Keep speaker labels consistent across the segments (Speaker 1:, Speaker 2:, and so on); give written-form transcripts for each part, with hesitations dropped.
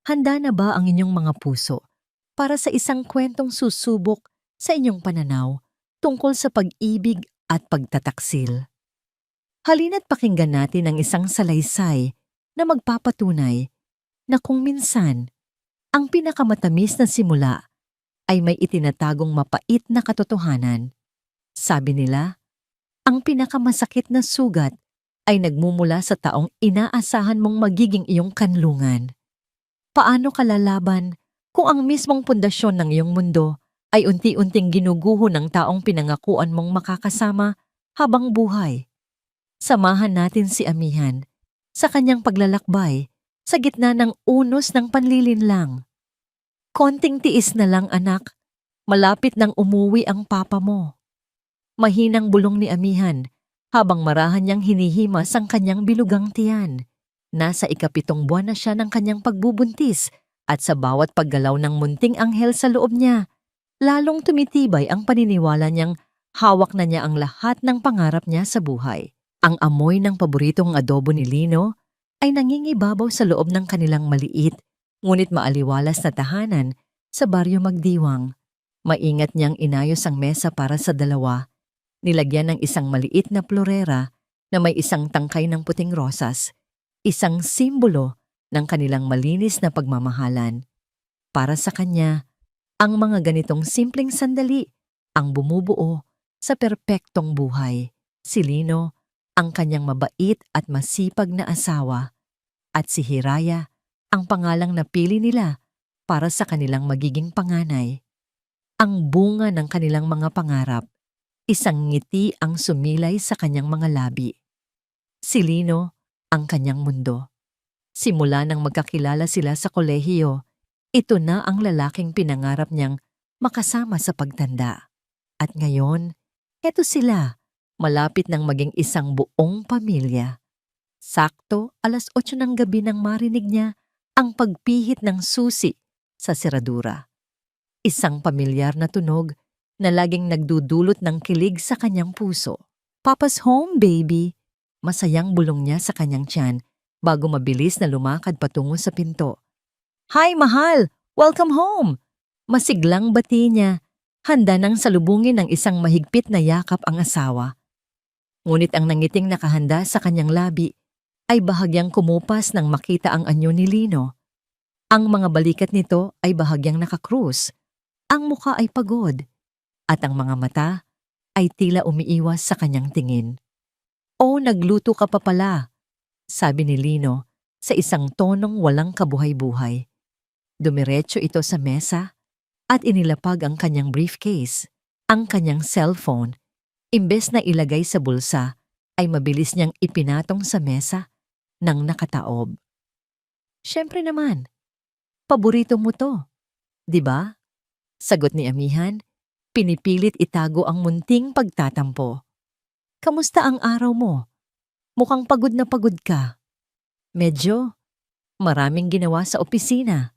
Speaker 1: Handa na ba ang inyong mga puso para sa isang kwentong susubok sa inyong pananaw tungkol sa pag-ibig at pagtataksil? Halina't pakinggan natin ang isang salaysay na magpapatunay na kung minsan ang pinakamatamis na simula ay may itinatagong mapait na katotohanan. Sabi nila, ang pinakamasakit na sugat ay nagmumula sa taong inaasahan mong magiging iyong kanlungan. Paano ka lalaban kung ang mismong pundasyon ng iyong mundo ay unti-unting ginuguho ng taong pinangakuan mong makakasama habang buhay? Samahan natin si Amihan sa kanyang paglalakbay sa gitna ng unos ng panlilinlang. Konting tiis na lang, anak. Malapit nang umuwi ang papa mo. Mahinang bulong ni Amihan habang marahan niyang hinihimas ang kanyang bilugang tiyan. Nasa ikapitong buwan na siya ng kanyang pagbubuntis at sa bawat paggalaw ng munting anghel sa loob niya, lalong tumitibay ang paniniwala niyang hawak na niya ang lahat ng pangarap niya sa buhay. Ang amoy ng paboritong adobo ni Lino ay nangingibabaw sa loob ng kanilang maliit ngunit maaliwalas na tahanan sa Baryo Magdiwang. Maingat niyang inayos ang mesa para sa dalawa, nilagyan ng isang maliit na florera na may isang tangkay ng puting rosas, isang simbolo ng kanilang malinis na pagmamahalan. Para sa kanya, ang mga ganitong simpleng sandali ang bumubuo sa perpektong buhay. Si Lino, ang kanyang mabait at masipag na asawa, at si Hiraya, ang pangalang napili nila para sa kanilang magiging panganay. Ang bunga ng kanilang mga pangarap, isang ngiti ang sumilay sa kanyang mga labi. Si Lino, ang kanyang mundo. Simula nang magkakilala sila sa kolehiyo, ito na ang lalaking pinangarap niyang makasama sa pagtanda. At ngayon, eto sila, malapit nang maging isang buong pamilya. Sakto 8:00 ng gabi nang marinig niya ang pagpihit ng susi sa seradura. Isang pamilyar na tunog na laging nagdudulot ng kilig sa kanyang puso. "Papa's home, baby!" Masayang bulong niya sa kanyang tiyan bago mabilis na lumakad patungo sa pinto. "Hi, mahal! Welcome home!" Masiglang bati niya, handa nang salubungin ng isang mahigpit na yakap ang asawa. Ngunit ang nangiting nakahanda sa kanyang labi ay bahagyang kumupas nang makita ang anyo ni Lino. Ang mga balikat nito ay bahagyang nakakrus, ang muka ay pagod, at ang mga mata ay tila umiiwas sa kanyang tingin. "Oh, nagluto ka pa pala," sabi ni Lino sa isang tonong walang kabuhay-buhay. Dumiretso ito sa mesa at inilapag ang kanyang briefcase, ang kanyang cellphone. Imbes na ilagay sa bulsa, ay mabilis niyang ipinatong sa mesa nang nakataob. "Siyempre naman, paborito mo to, di ba?" Sagot ni Amihan, pinipilit itago ang munting pagtatampo. "Kamusta ang araw mo? Mukhang pagod na pagod ka." "Medyo. Maraming ginawa sa opisina."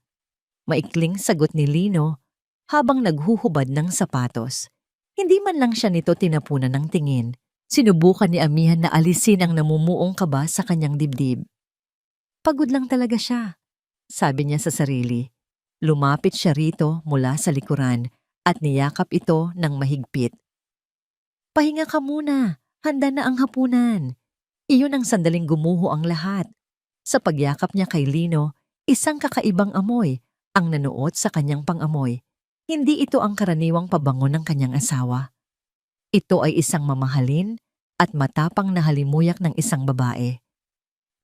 Speaker 1: Maikling sagot ni Lino habang naghuhubad ng sapatos. Hindi man lang siya nito tinapunan ng tingin. Sinubukan ni Amihan na alisin ang namumuong kaba sa kanyang dibdib. "Pagod lang talaga siya," sabi niya sa sarili. Lumapit siya rito mula sa likuran at niyakap ito ng mahigpit. "Pahinga ka muna. Handa na ang hapunan." Iyon ang sandaling gumuho ang lahat. Sa pagyakap niya kay Lino, isang kakaibang amoy ang nanuot sa kanyang pangamoy. Hindi ito ang karaniwang pabango ng kanyang asawa. Ito ay isang mamahalin at matapang na halimuyak ng isang babae.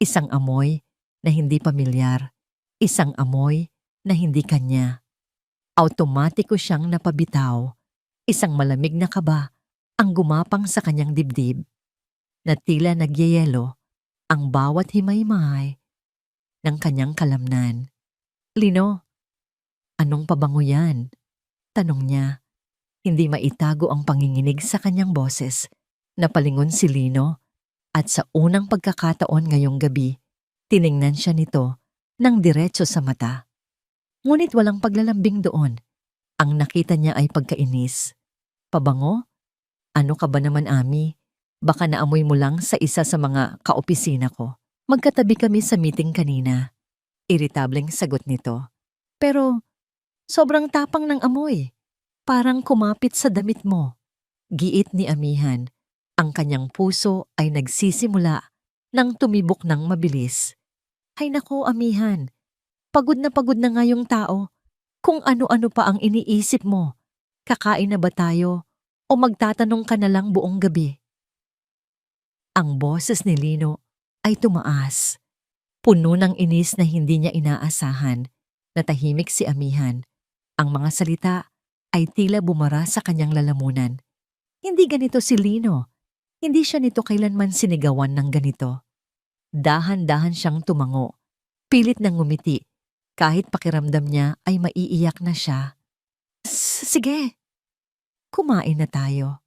Speaker 1: Isang amoy na hindi pamilyar. Isang amoy na hindi kanya. Automatiko siyang napabitaw. Isang malamig na kaba ang gumapang sa kanyang dibdib, na tila nagyayelo ang bawat himay-may ng kanyang kalamnan. "Lino, anong pabango yan?" tanong niya. Hindi maitago ang panginginig sa kanyang boses. Napalingon si Lino at sa unang pagkakataon ngayong gabi, tiningnan siya nito ng diretso sa mata. Ngunit walang paglalambing doon. Ang nakita niya ay pagkainis. "Pabango? Ano ka ba naman, Ami? Baka naamoy mo lang sa isa sa mga kaopisina ko. Magkatabi kami sa meeting kanina." Iritableng sagot nito. Pero sobrang tapang ng amoy. Parang kumapit sa damit mo. Giit ni amihan. Ang kanyang puso ay nagsisimula nang tumibok ng mabilis. Ay nako, amihan. Pagod na nga yung tao. Kung ano-ano pa ang iniisip mo. Kakain na ba tayo? O magtatanong ka na lang buong gabi? Ang boses ni Lino ay tumaas. Puno ng inis na hindi niya inaasahan. Natahimik si amihan. Ang mga salita ay tila bumara sa kanyang lalamunan. Hindi ganito si Lino. Hindi siya nito kailanman sinigawan ng ganito. Dahan-dahan siyang tumango. Pilit nang ngumiti. Kahit pakiramdam niya ay maiiyak na siya. Sige, kumain na tayo.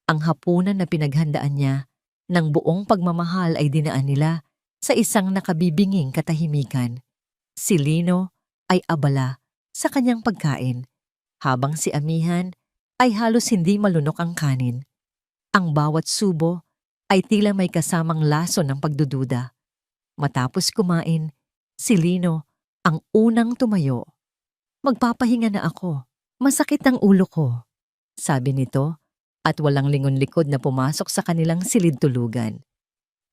Speaker 1: Ang hapunan na pinaghandaan niya ng buong pagmamahal ay dinaan nila sa isang nakabibinging katahimikan. Si Lino ay abala sa kanyang pagkain, habang si amihan ay halos hindi malunok ang kanin. Ang bawat subo ay tila may kasamang laso ng pagdududa. Matapos kumain, si Lino ang unang tumayo. Magpapahinga na ako. Masakit ang ulo ko, sabi nito, at walang lingon-likod na pumasok sa kanilang silid-tulugan.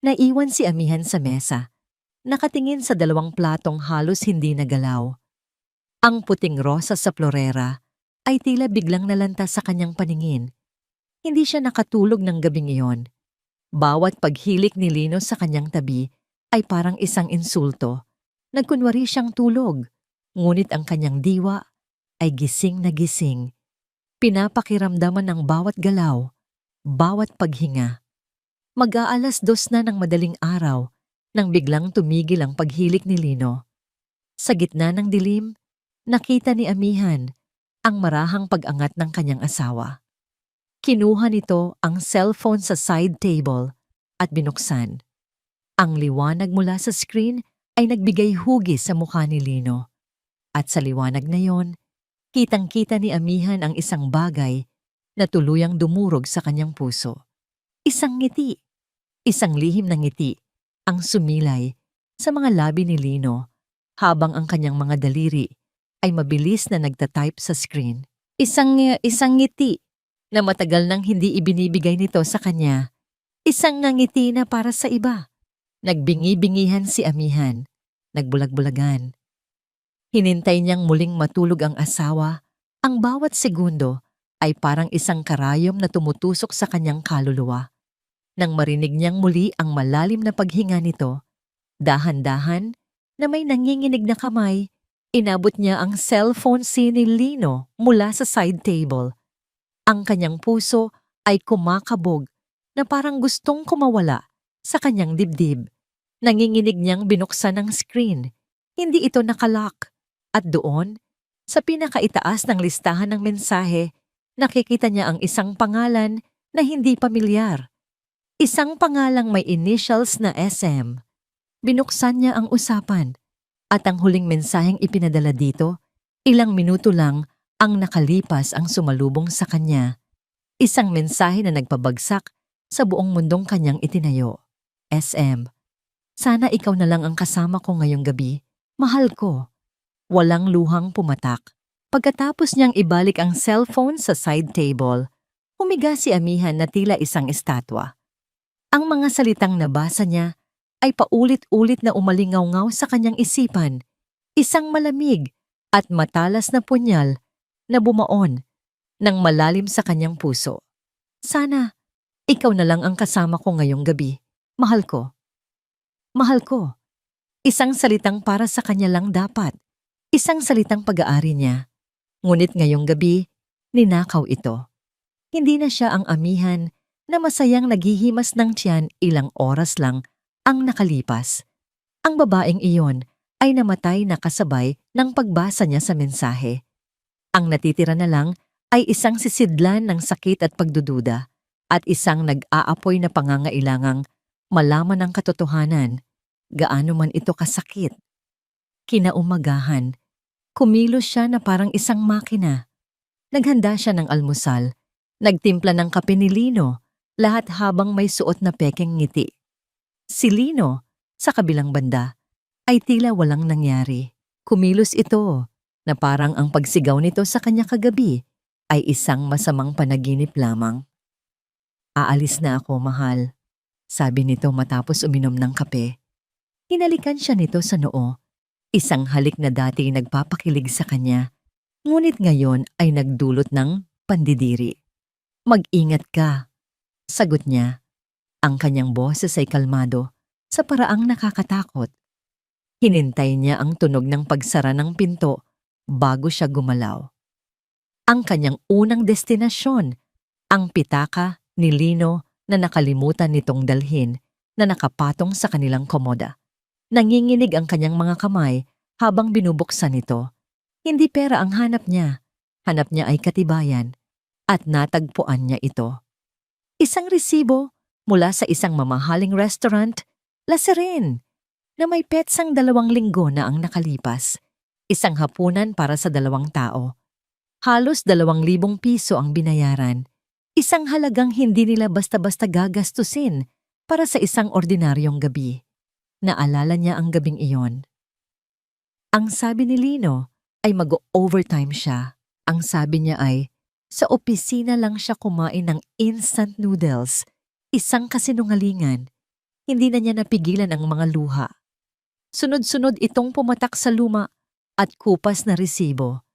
Speaker 1: Naiwan si amihan sa mesa, nakatingin sa 2 platong halos hindi nagalaw. Ang puting rosas sa florera ay tila biglang nalanta sa kanyang paningin. Hindi siya nakatulog ng gabing iyon. Bawat paghilik ni Lino sa kanyang tabi ay parang isang insulto. Nagkunwari siyang tulog, ngunit ang kanyang diwa ay gising na gising. Pinapakiramdaman ng bawat galaw, bawat paghinga. Mag-aalas 2 na ng madaling araw nang biglang tumigil ang paghilik ni Lino. Sa gitna ng dilim, nakita ni amihan ang marahang pag-angat ng kanyang asawa. Kinuha nito ang cellphone sa side table at binuksan. Ang liwanag mula sa screen ay nagbigay hugis sa mukha ni Lino. At sa liwanag na yon, kitang-kita ni amihan ang isang bagay na tuluyang dumurog sa kanyang puso. Isang ngiti, isang lihim na ngiti ang sumilay sa mga labi ni Lino habang ang kanyang mga daliri ay mabilis na nagtatype sa screen. Isang ngiti na matagal nang hindi ibinibigay nito sa kanya. Isang ngiti na para sa iba. Nagbingi-bingihan si amihan, nagbulag-bulagan. Hinintay niyang muling matulog ang asawa. Ang bawat segundo ay parang isang karayom na tumutusok sa kanyang kaluluwa. Nang marinig niyang muli ang malalim na paghinga nito, dahan-dahan na may nanginginig na kamay, inabot niya ang cellphone ni Lino mula sa side table. Ang kanyang puso ay kumakabog na parang gustong kumawala sa kanyang dibdib. Nanginginig niyang binuksan ang screen. Hindi ito nakalock. At doon, sa pinakaitaas ng listahan ng mensahe, nakikita niya ang isang pangalan na hindi pamilyar. Isang pangalang may initials na SM. Binuksan niya ang usapan at ang huling mensaheng ipinadala dito, ilang minuto lang ang nakalipas ang sumalubong sa kanya. Isang mensahe na nagpabagsak sa buong mundong kanyang itinayo. SM, sana ikaw na lang ang kasama ko ngayong gabi. Mahal ko. Walang luhang pumatak. Pagkatapos niyang ibalik ang cellphone sa side table, humiga si amihan na tila isang estatwa. Ang mga salitang nabasa niya ay paulit-ulit na umalingaw-ngaw sa kanyang isipan, isang malamig at matalas na punyal na bumaon ng malalim sa kanyang puso. Sana, ikaw na lang ang kasama ko ngayong gabi. Mahal ko. Mahal ko. Isang salitang para sa kanya lang dapat. Isang salitang pag-aari niya. Ngunit ngayong gabi, ninakaw ito. Hindi na siya ang amihan na masayang naghihimas ng tiyan ilang oras lang ang nakalipas. Ang babaeng iyon ay namatay na kasabay ng pagbasa niya sa mensahe. Ang natitira na lang ay isang sisidlan ng sakit at pagdududa at isang nag-aapoy na pangangailangang malaman ang katotohanan, gaano man ito kasakit. Kinaumagahan, kumilos siya na parang isang makina. Naghanda siya ng almusal, nagtimpla ng kape ni Lino, lahat habang may suot na pekeng ngiti. Si Lino, sa kabilang banda, ay tila walang nangyari. Kumilos ito na parang ang pagsigaw nito sa kanya kagabi ay isang masamang panaginip lamang. Aalis na ako, mahal, sabi nito matapos uminom ng kape. Hinalikan siya nito sa noo, isang halik na dati nagpapakilig sa kanya, ngunit ngayon ay nagdulot ng pandidiri. Mag-ingat ka, sagot niya. Ang kanyang boses ay kalmado sa paraang nakakatakot. Hinintay niya ang tunog ng pagsara ng pinto bago siya gumalaw. Ang kanyang unang destinasyon, ang pitaka ni Lino na nakalimutan nitong dalhin na nakapatong sa kanilang komoda. Nanginginig ang kanyang mga kamay habang binubuksan ito. Hindi pera ang hanap niya ay katibayan at natagpuan niya ito. Isang resibo mula sa isang mamahaling restaurant, La Serene, na may petsang 2 linggo na ang nakalipas. Isang hapunan para sa 2 tao. Halos 2,000 piso ang binayaran. Isang halagang hindi nila basta-basta gagastusin para sa isang ordinaryong gabi. Naalala niya ang gabing iyon. Ang sabi ni Lino ay mag-overtime siya. Ang sabi niya ay, sa opisina lang siya kumain ng instant noodles. Isang kasinungalingan. Hindi na niya napigilan ang mga luha. Sunod-sunod itong pumatak sa luma at kupas na resibo.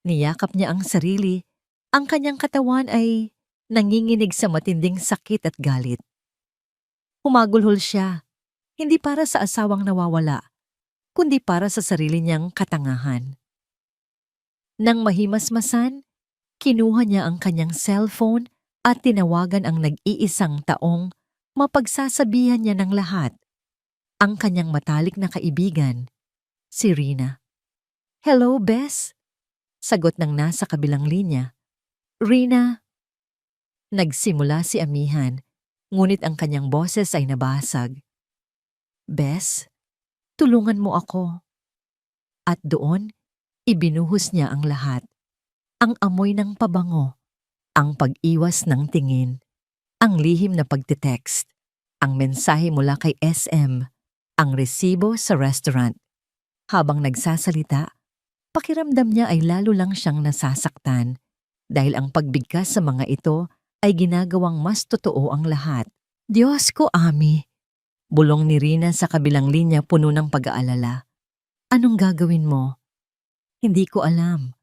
Speaker 1: Niyakap niya ang sarili. Ang kanyang katawan ay nanginginig sa matinding sakit at galit. Humagulhol siya, hindi para sa asawang nawawala, kundi para sa sarili niyang katangahan. Nang mahimasmasan, kinuha niya ang kanyang cellphone at tinawagan ang nag-iisang taong mapagsasabihan niya ng lahat. Ang kanyang matalik na kaibigan, si Rina. "Hello, Bes?" Sagot ng nasa kabilang linya. "Rina." Nagsimula si Amihan, ngunit ang kanyang boses ay nabasag. "Bes, tulungan mo ako." At doon, ibinuhos niya ang lahat. Ang amoy ng pabango, ang pag-iwas ng tingin, ang lihim na pagte-text, ang mensahe mula kay SM, ang resibo sa restaurant. Habang nagsasalita, pakiramdam niya ay lalo lang siyang nasasaktan dahil ang pagbigkas sa mga ito ay ginagawang mas totoo ang lahat. "Diyos ko, Ami," bulong ni Rina sa kabilang linya puno ng pag-aalala. "Anong gagawin mo?" "Hindi ko alam,"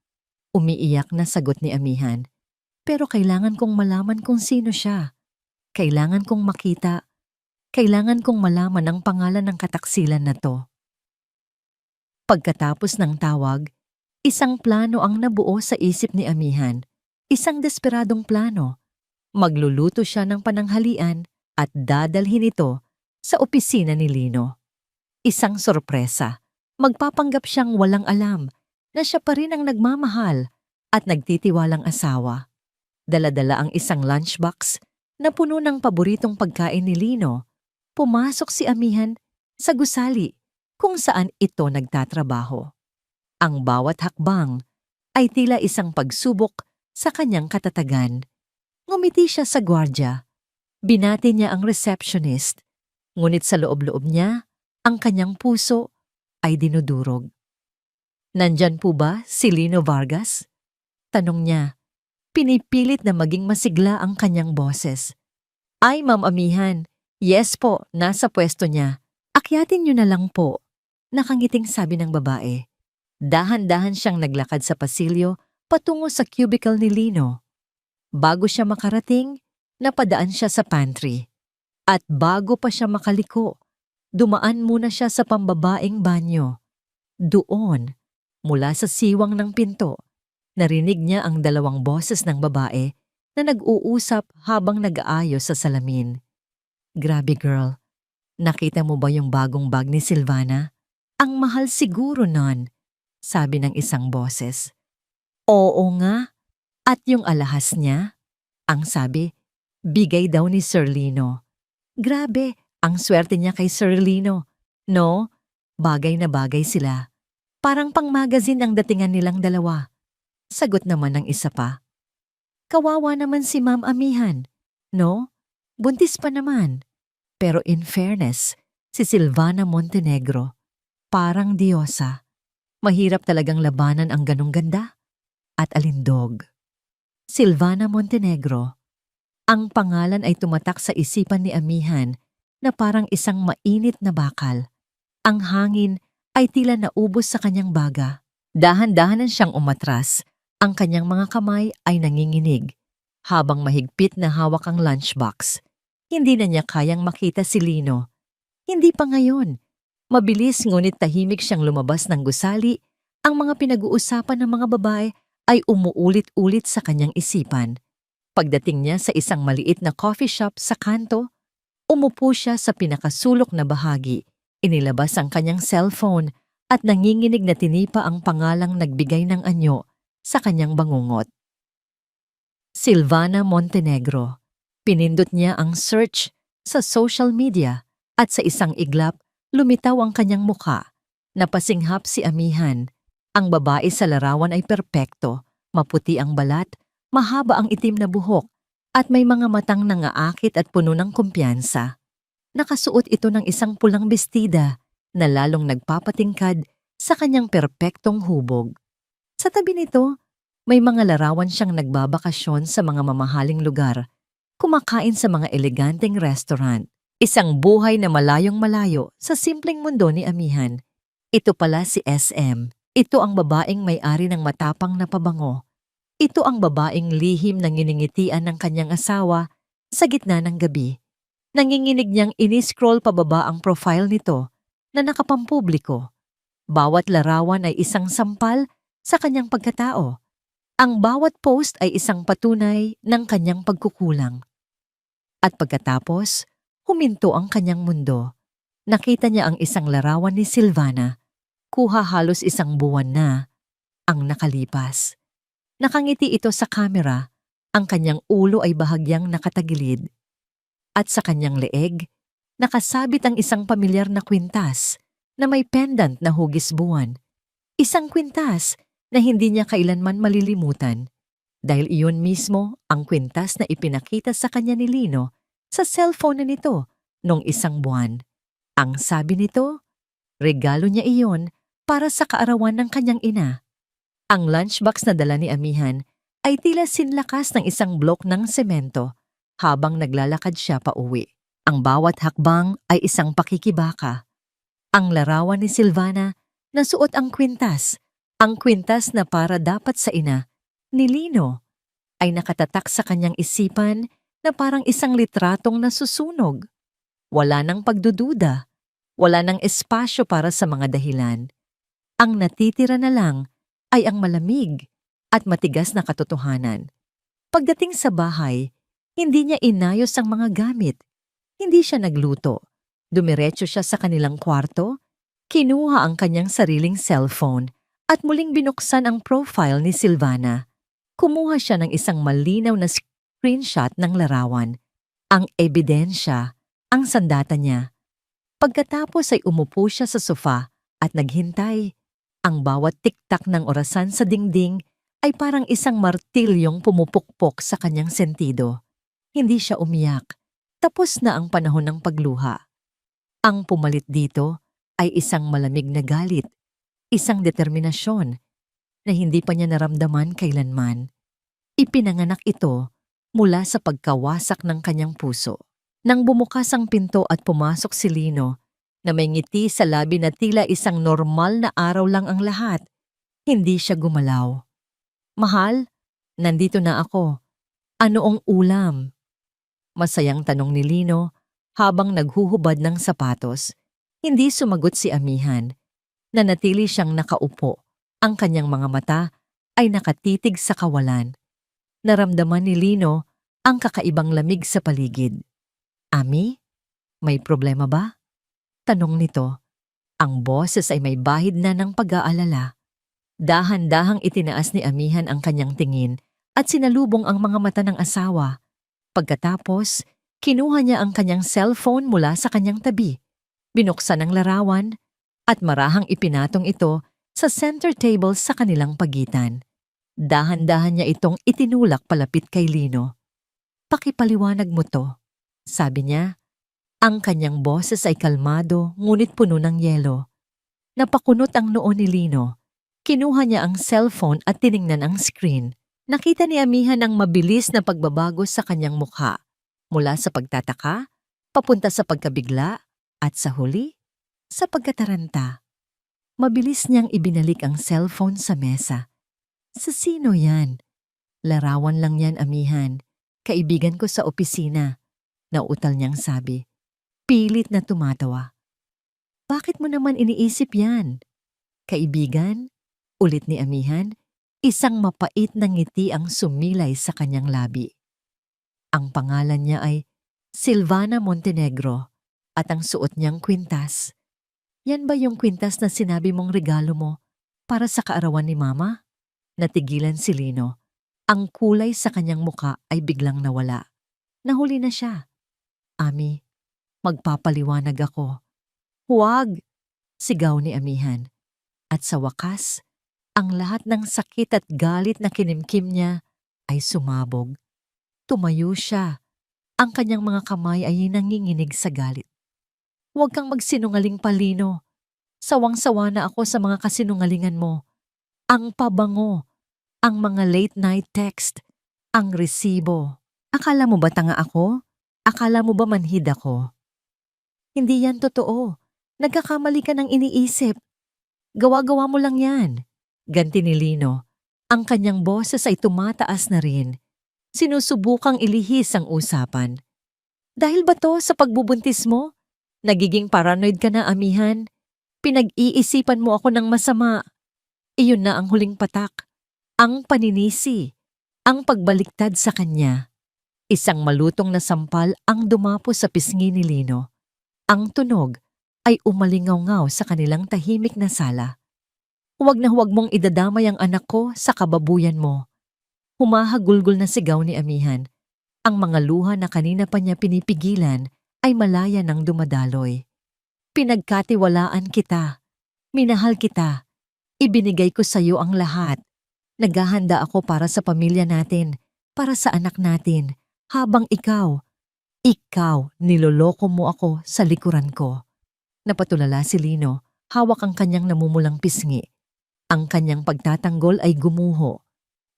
Speaker 1: umiiyak na sagot ni Amihan. "Pero kailangan kong malaman kung sino siya. Kailangan kong makita. Kailangan kong malaman ang pangalan ng kataksilan na to." Pagkatapos ng tawag, isang plano ang nabuo sa isip ni Amihan. Isang desperadong plano. Magluluto siya ng pananghalian at dadalhin ito sa opisina ni Lino. Isang sorpresa. Magpapanggap siyang walang alam na siya pa rin ang nagmamahal at nagtitiwalang asawa. Dala-dala ang isang lunchbox na puno ng paboritong pagkain ni Lino. Pumasok si Amihan sa gusali kung saan ito nagtatrabaho. Ang bawat hakbang ay tila isang pagsubok sa kanyang katatagan. Ngumiti siya sa gwardya. Binati niya ang receptionist. Ngunit sa loob-loob niya, ang kanyang puso ay dinudurog. "Nandyan po ba si Lino Vargas?" Tanong niya. Pinipilit na maging masigla ang kanyang boses. "Ay, Ma'am Amihan. Yes po, nasa pwesto niya. Akyatin niyo na lang po." Nakangiting sabi ng babae. Dahan-dahan siyang naglakad sa pasilyo patungo sa cubicle ni Lino. Bago siya makarating, napadaan siya sa pantry. At bago pa siya makaliko, dumaan muna siya sa pambabaeng banyo. Doon, mula sa siwang ng pinto, narinig niya ang 2 boses ng babae na nag-uusap habang nag-aayos sa salamin. "Grabe girl, nakita mo ba yung bagong bag ni Silvana? Ang mahal siguro nun," sabi ng isang boses. "Oo nga, at yung alahas niya?" Ang sabi, bigay daw ni Sir Lino. Grabe, ang swerte niya kay Sir Lino. No, bagay na bagay sila. Parang pang-magazine ang datingan nilang dalawa. Sagot naman ng isa pa. Kawawa naman si Ma'am Amihan. No, buntis pa naman. Pero in fairness, si Silvana Montenegro, parang diyosa. Mahirap talagang labanan ang ganong ganda at alindog. Silvana Montenegro. Ang pangalan ay tumatak sa isipan ni Amihan na parang isang mainit na bakal. Ang hangin ay tila naubos sa kanyang baga. Dahan-dahanan siyang umatras. Ang kanyang mga kamay ay nanginginig. Habang mahigpit na hawak ang lunchbox, hindi na niya kayang makita si Lino. Hindi pa ngayon. Mabilis ngunit tahimik siyang lumabas ng gusali. Ang mga pinag-uusapan ng mga babae ay umuulit-ulit sa kanyang isipan. Pagdating niya sa isang maliit na coffee shop sa kanto, umupo siya sa pinakasulok na bahagi. Inilabas ang kanyang cellphone at nanginginig na tinipa ang pangalang nagbigay ng anyo sa kanyang bangungot. Silvana Montenegro. Pinindot niya ang search sa social media at sa isang iglap, lumitaw ang kanyang muka. Napasinghap si Amihan. Ang babae sa larawan ay perpekto, maputi ang balat, mahaba ang itim na buhok, at may mga matang nangaakit at puno ng kumpiyansa. Nakasuot ito ng isang pulang bestida na lalong nagpapatingkad sa kanyang perpektong hubog. Sa tabi nito, may mga larawan siyang nagbabakasyon sa mga mamahaling lugar, kumakain sa mga eleganteng restaurant. Isang buhay na malayong malayo sa simpleng mundo ni Amihan. Ito pala si SM. Ito ang babaeng may-ari ng matapang na pabango. Ito ang babaeng lihim na nginingitian ng kanyang asawa sa gitna ng gabi. Nanginginig niyang ini-scroll pababa ang profile nito na nakapampubliko. Bawat larawan ay isang sampal sa kanyang pagkatao. Ang bawat post ay isang patunay ng kanyang pagkukulang. At pagkatapos, huminto ang kanyang mundo. Nakita niya ang isang larawan ni Silvana. Kuha halos isang buwan na ang nakalipas. Nakangiti ito sa kamera, ang kanyang ulo ay bahagyang nakatagilid. At sa kanyang leeg, nakasabit ang isang pamilyar na kwintas na may pendant na hugis buwan. Isang kwintas na hindi niya kailanman malilimutan dahil iyon mismo ang kwintas na ipinakita sa kanya ni Lino sa cellphone na nito noong isang buwan. Ang sabi nito, regalo niya iyon para sa kaarawan ng kanyang ina. Ang lunchbox na dala ni Amihan ay tila sinlakas ng isang blok ng semento habang naglalakad siya pauwi. Ang bawat hakbang ay isang pakikibaka. Ang larawan ni Silvana na suot ang kwintas na para dapat sa ina ni Lino, ay nakatatak sa kanyang isipan na parang isang litratong nasusunog. Wala nang pagdududa, wala nang espasyo para sa mga dahilan. Ang natitira na lang ay ang malamig at matigas na katotohanan. Pagdating sa bahay, hindi niya inayos ang mga gamit. Hindi siya nagluto. Dumiretso siya sa kanilang kwarto, kinuha ang kanyang sariling cellphone at muling binuksan ang profile ni Silvana. Kumuha siya ng isang malinaw na screenshot ng larawan. Ang ebidensya, ang sandata niya. Pagkatapos ay umupo siya sa sofa at naghintay. Ang bawat tiktak ng orasan sa dingding ay parang isang martilyong pumupukpok sa kanyang sentido. Hindi siya umiyak. Tapos na ang panahon ng pagluha. Ang pumalit dito ay isang malamig na galit, isang determinasyon na hindi pa niya naramdaman kailanman. Ipinanganak ito mula sa pagkawasak ng kanyang puso. Nang bumukas ang pinto at pumasok si Lino, na may ngiti sa labi na tila isang normal na araw lang ang lahat, hindi siya gumalaw. Mahal, nandito na ako. Ano ang ulam? Masayang tanong ni Lino habang naghuhubad ng sapatos. Hindi sumagot si Amihan. Nanatili siyang nakaupo. Ang kanyang mga mata ay nakatitig sa kawalan. Naramdaman ni Lino ang kakaibang lamig sa paligid. Ami, may problema ba? Tanong nito. Ang boses ay may bahid na ng pag-aalala. Dahan-dahang itinaas ni Amihan ang kanyang tingin at sinalubong ang mga mata ng asawa. Pagkatapos, kinuha niya ang kanyang cellphone mula sa kanyang tabi. Binuksan ang larawan at marahang ipinatong ito sa center table sa kanilang pagitan. Dahan-dahan niya itong itinulak palapit kay Lino. Pakipaliwanag mo to, sabi niya. Ang kanyang boses ay kalmado ngunit puno ng yelo. Napakunot ang noo ni Lino. Kinuha niya ang cellphone at tiningnan ang screen. Nakita ni Amihan ang mabilis na pagbabago sa kanyang mukha. Mula sa pagtataka, papunta sa pagkabigla, at sa huli, sa pagkataranta. Mabilis niyang ibinalik ang cellphone sa mesa. Sa sino yan? Larawan lang yan, Amihan. Kaibigan ko sa opisina. Nauutal niyang sabi. Pilit na tumatawa. Bakit mo naman iniisip yan? Kaibigan? Ulit ni Amihan, isang mapait na ngiti ang sumilay sa kanyang labi. Ang pangalan niya ay Silvana Montenegro at ang suot niyang kwintas. Yan ba yung kwintas na sinabi mong regalo mo para sa kaarawan ni Mama? Natigilan si Lino. Ang kulay sa kanyang muka ay biglang nawala. Nahuli na siya. Ami, magpapaliwanag ako. Huwag! Sigaw ni Amihan. At sa wakas, ang lahat ng sakit at galit na kinimkim niya ay sumabog. Tumayo siya. Ang kanyang mga kamay ay nanginginig sa galit. Huwag kang magsinungaling pa, Lino. Sawang-sawa na ako sa mga kasinungalingan mo. Ang pabango, ang mga late night text, ang resibo. Akala mo ba tanga ako? Akala mo ba manhid ako? Hindi yan totoo. Nagkakamali ka ng iniisip. Gawa-gawa mo lang yan. Ganti ni Lino. Ang kanyang boses ay tumataas na rin. Sinusubukang ilihis ang usapan. Dahil ba to sa pagbubuntis mo? Nagiging paranoid ka na, Amihan. Pinag-iisipan mo ako ng masama. Iyon na ang huling patak. Ang paninisi. Ang pagbaliktad sa kanya. Isang malutong na sampal ang dumapo sa pisngi ni Lino. Ang tunog ay umalingaw-ngaw sa kanilang tahimik na sala. Huwag na huwag mong idadamay ang anak ko sa kababuyan mo. Humahagulgol na sigaw ni Amihan. Ang mga luha na kanina pa niya pinipigilan ay malaya nang dumadaloy. Pinagkatiwalaan kita. Minahal kita. Ibinigay ko sa iyo ang lahat. Naghahanda ako para sa pamilya natin, para sa anak natin, habang ikaw niloloko mo ako sa likuran ko. Napatulala si Lino, hawak ang kanyang namumulang pisngi. Ang kanyang pagtatanggol ay gumuho.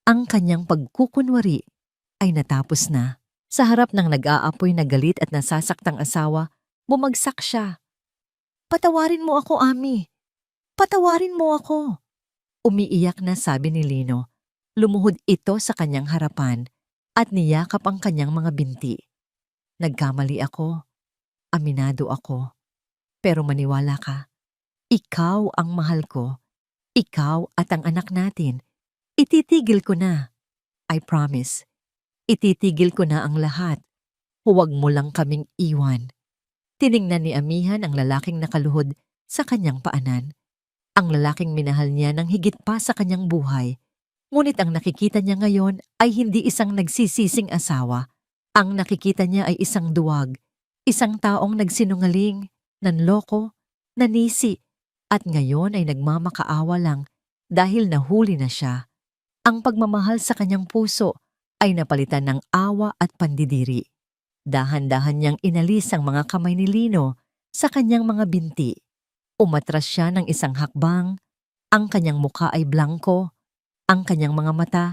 Speaker 1: Ang kanyang pagkukunwari ay natapos na. Sa harap ng nag-aapoy na galit at nasasaktang asawa, bumagsak siya. Patawarin mo ako, Ami. Patawarin mo ako. Umiiyak na sabi ni Lino. Lumuhod ito sa kanyang harapan at niyakap ang kanyang mga binti. Nagkamali ako. Aminado ako. Pero maniwala ka. Ikaw ang mahal ko. Ikaw at ang anak natin. Ititigil ko na. I promise. Ititigil ko na ang lahat. Huwag mo lang kaming iwan. Tiningnan ni Amihan ang lalaking nakaluhod sa kanyang paanan. Ang lalaking minahal niya ng higit pa sa kanyang buhay. Ngunit ang nakikita niya ngayon ay hindi isang nagsisising asawa. Ang nakikita niya ay isang duwag. Isang taong nagsinungaling, nanloko, nanisi, at ngayon ay nagmamakaawa lang dahil nahuli na siya. Ang pagmamahal sa kanyang puso ay napalitan ng awa at pandidiri. Dahan-dahan niyang inalis ang mga kamay ni Lino sa kanyang mga binti. Umatras siya ng isang hakbang, ang kanyang muka ay blanko, ang kanyang mga mata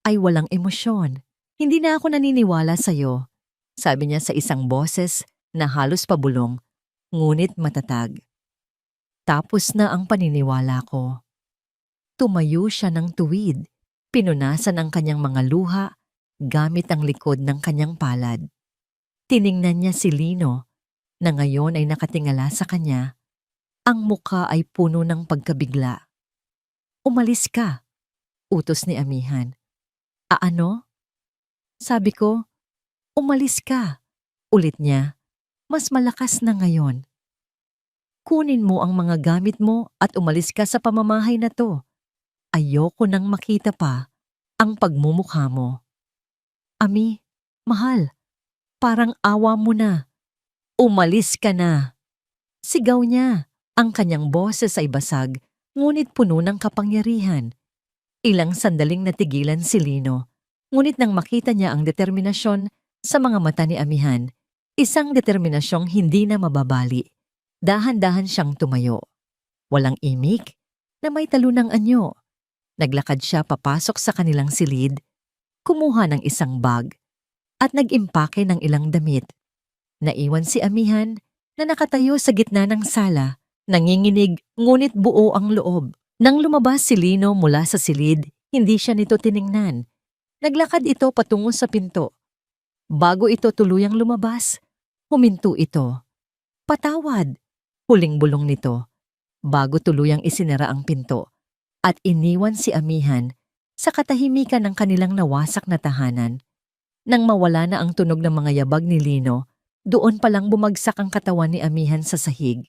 Speaker 1: ay walang emosyon. Hindi na ako naniniwala sa'yo, sabi niya sa isang boses na halos pabulong, ngunit matatag. Tapos na ang paniniwala ko. Tumayo siya ng tuwid, pinunasan ang kanyang mga luha gamit ang likod ng kanyang palad. Tiningnan niya si Lino na ngayon ay nakatingala sa kanya. Ang muka ay puno ng pagkabigla. Umalis ka, utos ni Amihan. Ano? Sabi ko, umalis ka. Ulit niya, mas malakas na ngayon. Kunin mo ang mga gamit mo at umalis ka sa pamamahay na to. Ayoko nang makita pa ang pagmumukha mo. Ami, mahal, parang awa mo na. Umalis ka na. Sigaw niya. Ang kanyang boses ay basag, ngunit puno ng kapangyarihan. Ilang sandaling natigilan si Lino, ngunit nang makita niya ang determinasyon sa mga mata ni Amihan, isang determinasyong hindi na mababali. Dahan-dahan siyang tumayo. walang imik, na may talunang anyo. Naglakad siya papasok sa kanilang silid, kumuha ng isang bag, at nag-impake ng ilang damit. Naiwan si amihan na nakatayo sa gitna ng sala, nanginginig ngunit buo ang loob. Nang lumabas si Lino mula sa silid, hindi siya nito tiningnan. Naglakad ito patungo sa pinto. Bago ito tuluyang lumabas, huminto ito. Patawad, huling bulong nito, bago tuluyang isinara ang pinto at iniwan si amihan sa katahimikan ng kanilang nawasak na tahanan. Nang mawala na ang tunog ng mga yabag ni Lino, doon palang bumagsak ang katawan ni amihan sa sahig.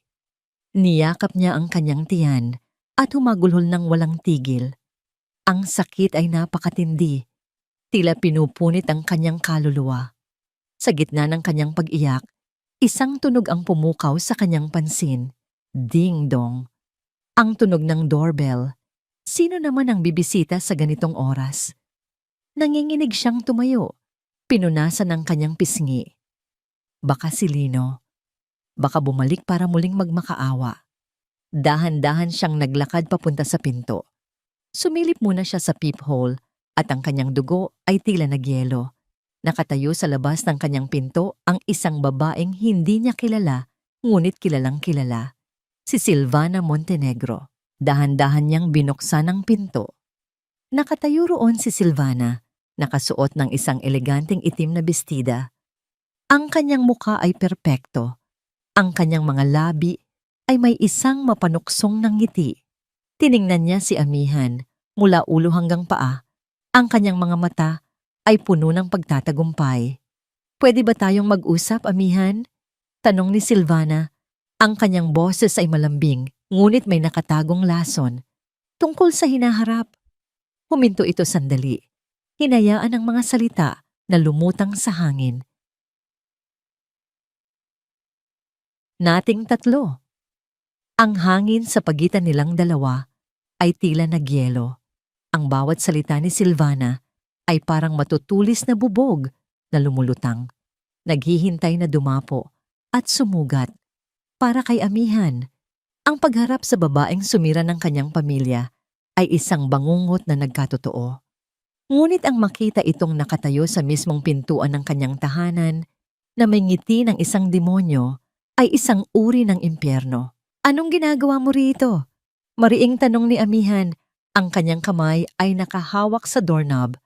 Speaker 1: Niyakap niya ang kanyang tiyan at humagulhol ng walang tigil. Ang sakit ay napakatindi. Tila pinupunit ang kanyang kaluluwa. Sa gitna ng kanyang pag-iyak, isang tunog ang pumukaw sa kanyang pansin. Ding-dong. Ang tunog ng doorbell. Sino naman ang bibisita sa ganitong oras? Nanginginig siyang tumayo. Pinunasan ng kanyang pisngi. Baka si Lino. Baka bumalik para muling magmakaawa. Dahan-dahan siyang naglakad papunta sa pinto. Sumilip muna siya sa peephole at ang kanyang dugo ay tila nagyelo. Nakatayo sa labas ng kanyang pinto ang isang babaeng hindi niya kilala, ngunit kilalang kilala. Si Silvana Montenegro. Dahan-dahan niyang binuksan ang pinto. Nakatayo roon si Silvana, nakasuot ng isang eleganteng itim na bestida. Ang kanyang muka ay perpekto. Ang kanyang mga labi ay may isang mapanuksong ng ngiti. Tiningnan niya si amihan mula ulo hanggang paa. Ang kanyang mga mata ay puno ng pagtatagumpay. Pwede ba tayong mag-usap, amihan? Tanong ni Silvana. Ang kanyang boses ay malambing, ngunit may nakatagong lason. Tungkol sa hinaharap. Huminto ito sandali. Hinayaan ang mga salita na lumutang sa hangin. Nating tatlo. Ang hangin sa pagitan nilang dalawa ay tila nagyelo. Ang bawat salita ni Silvana ay parang matutulis na bubog na lumulutang. Naghihintay na dumapo at sumugat. Para kay amihan, ang pagharap sa babaeng sumira ng kanyang pamilya ay isang bangungot na nagkatotoo. Ngunit ang makita itong nakatayo sa mismong pintuan ng kanyang tahanan na may ngiti ng isang demonyo ay isang uri ng impyerno. Anong ginagawa mo rito? Mariing tanong ni amihan. Ang kanyang kamay ay nakahawak sa doorknob.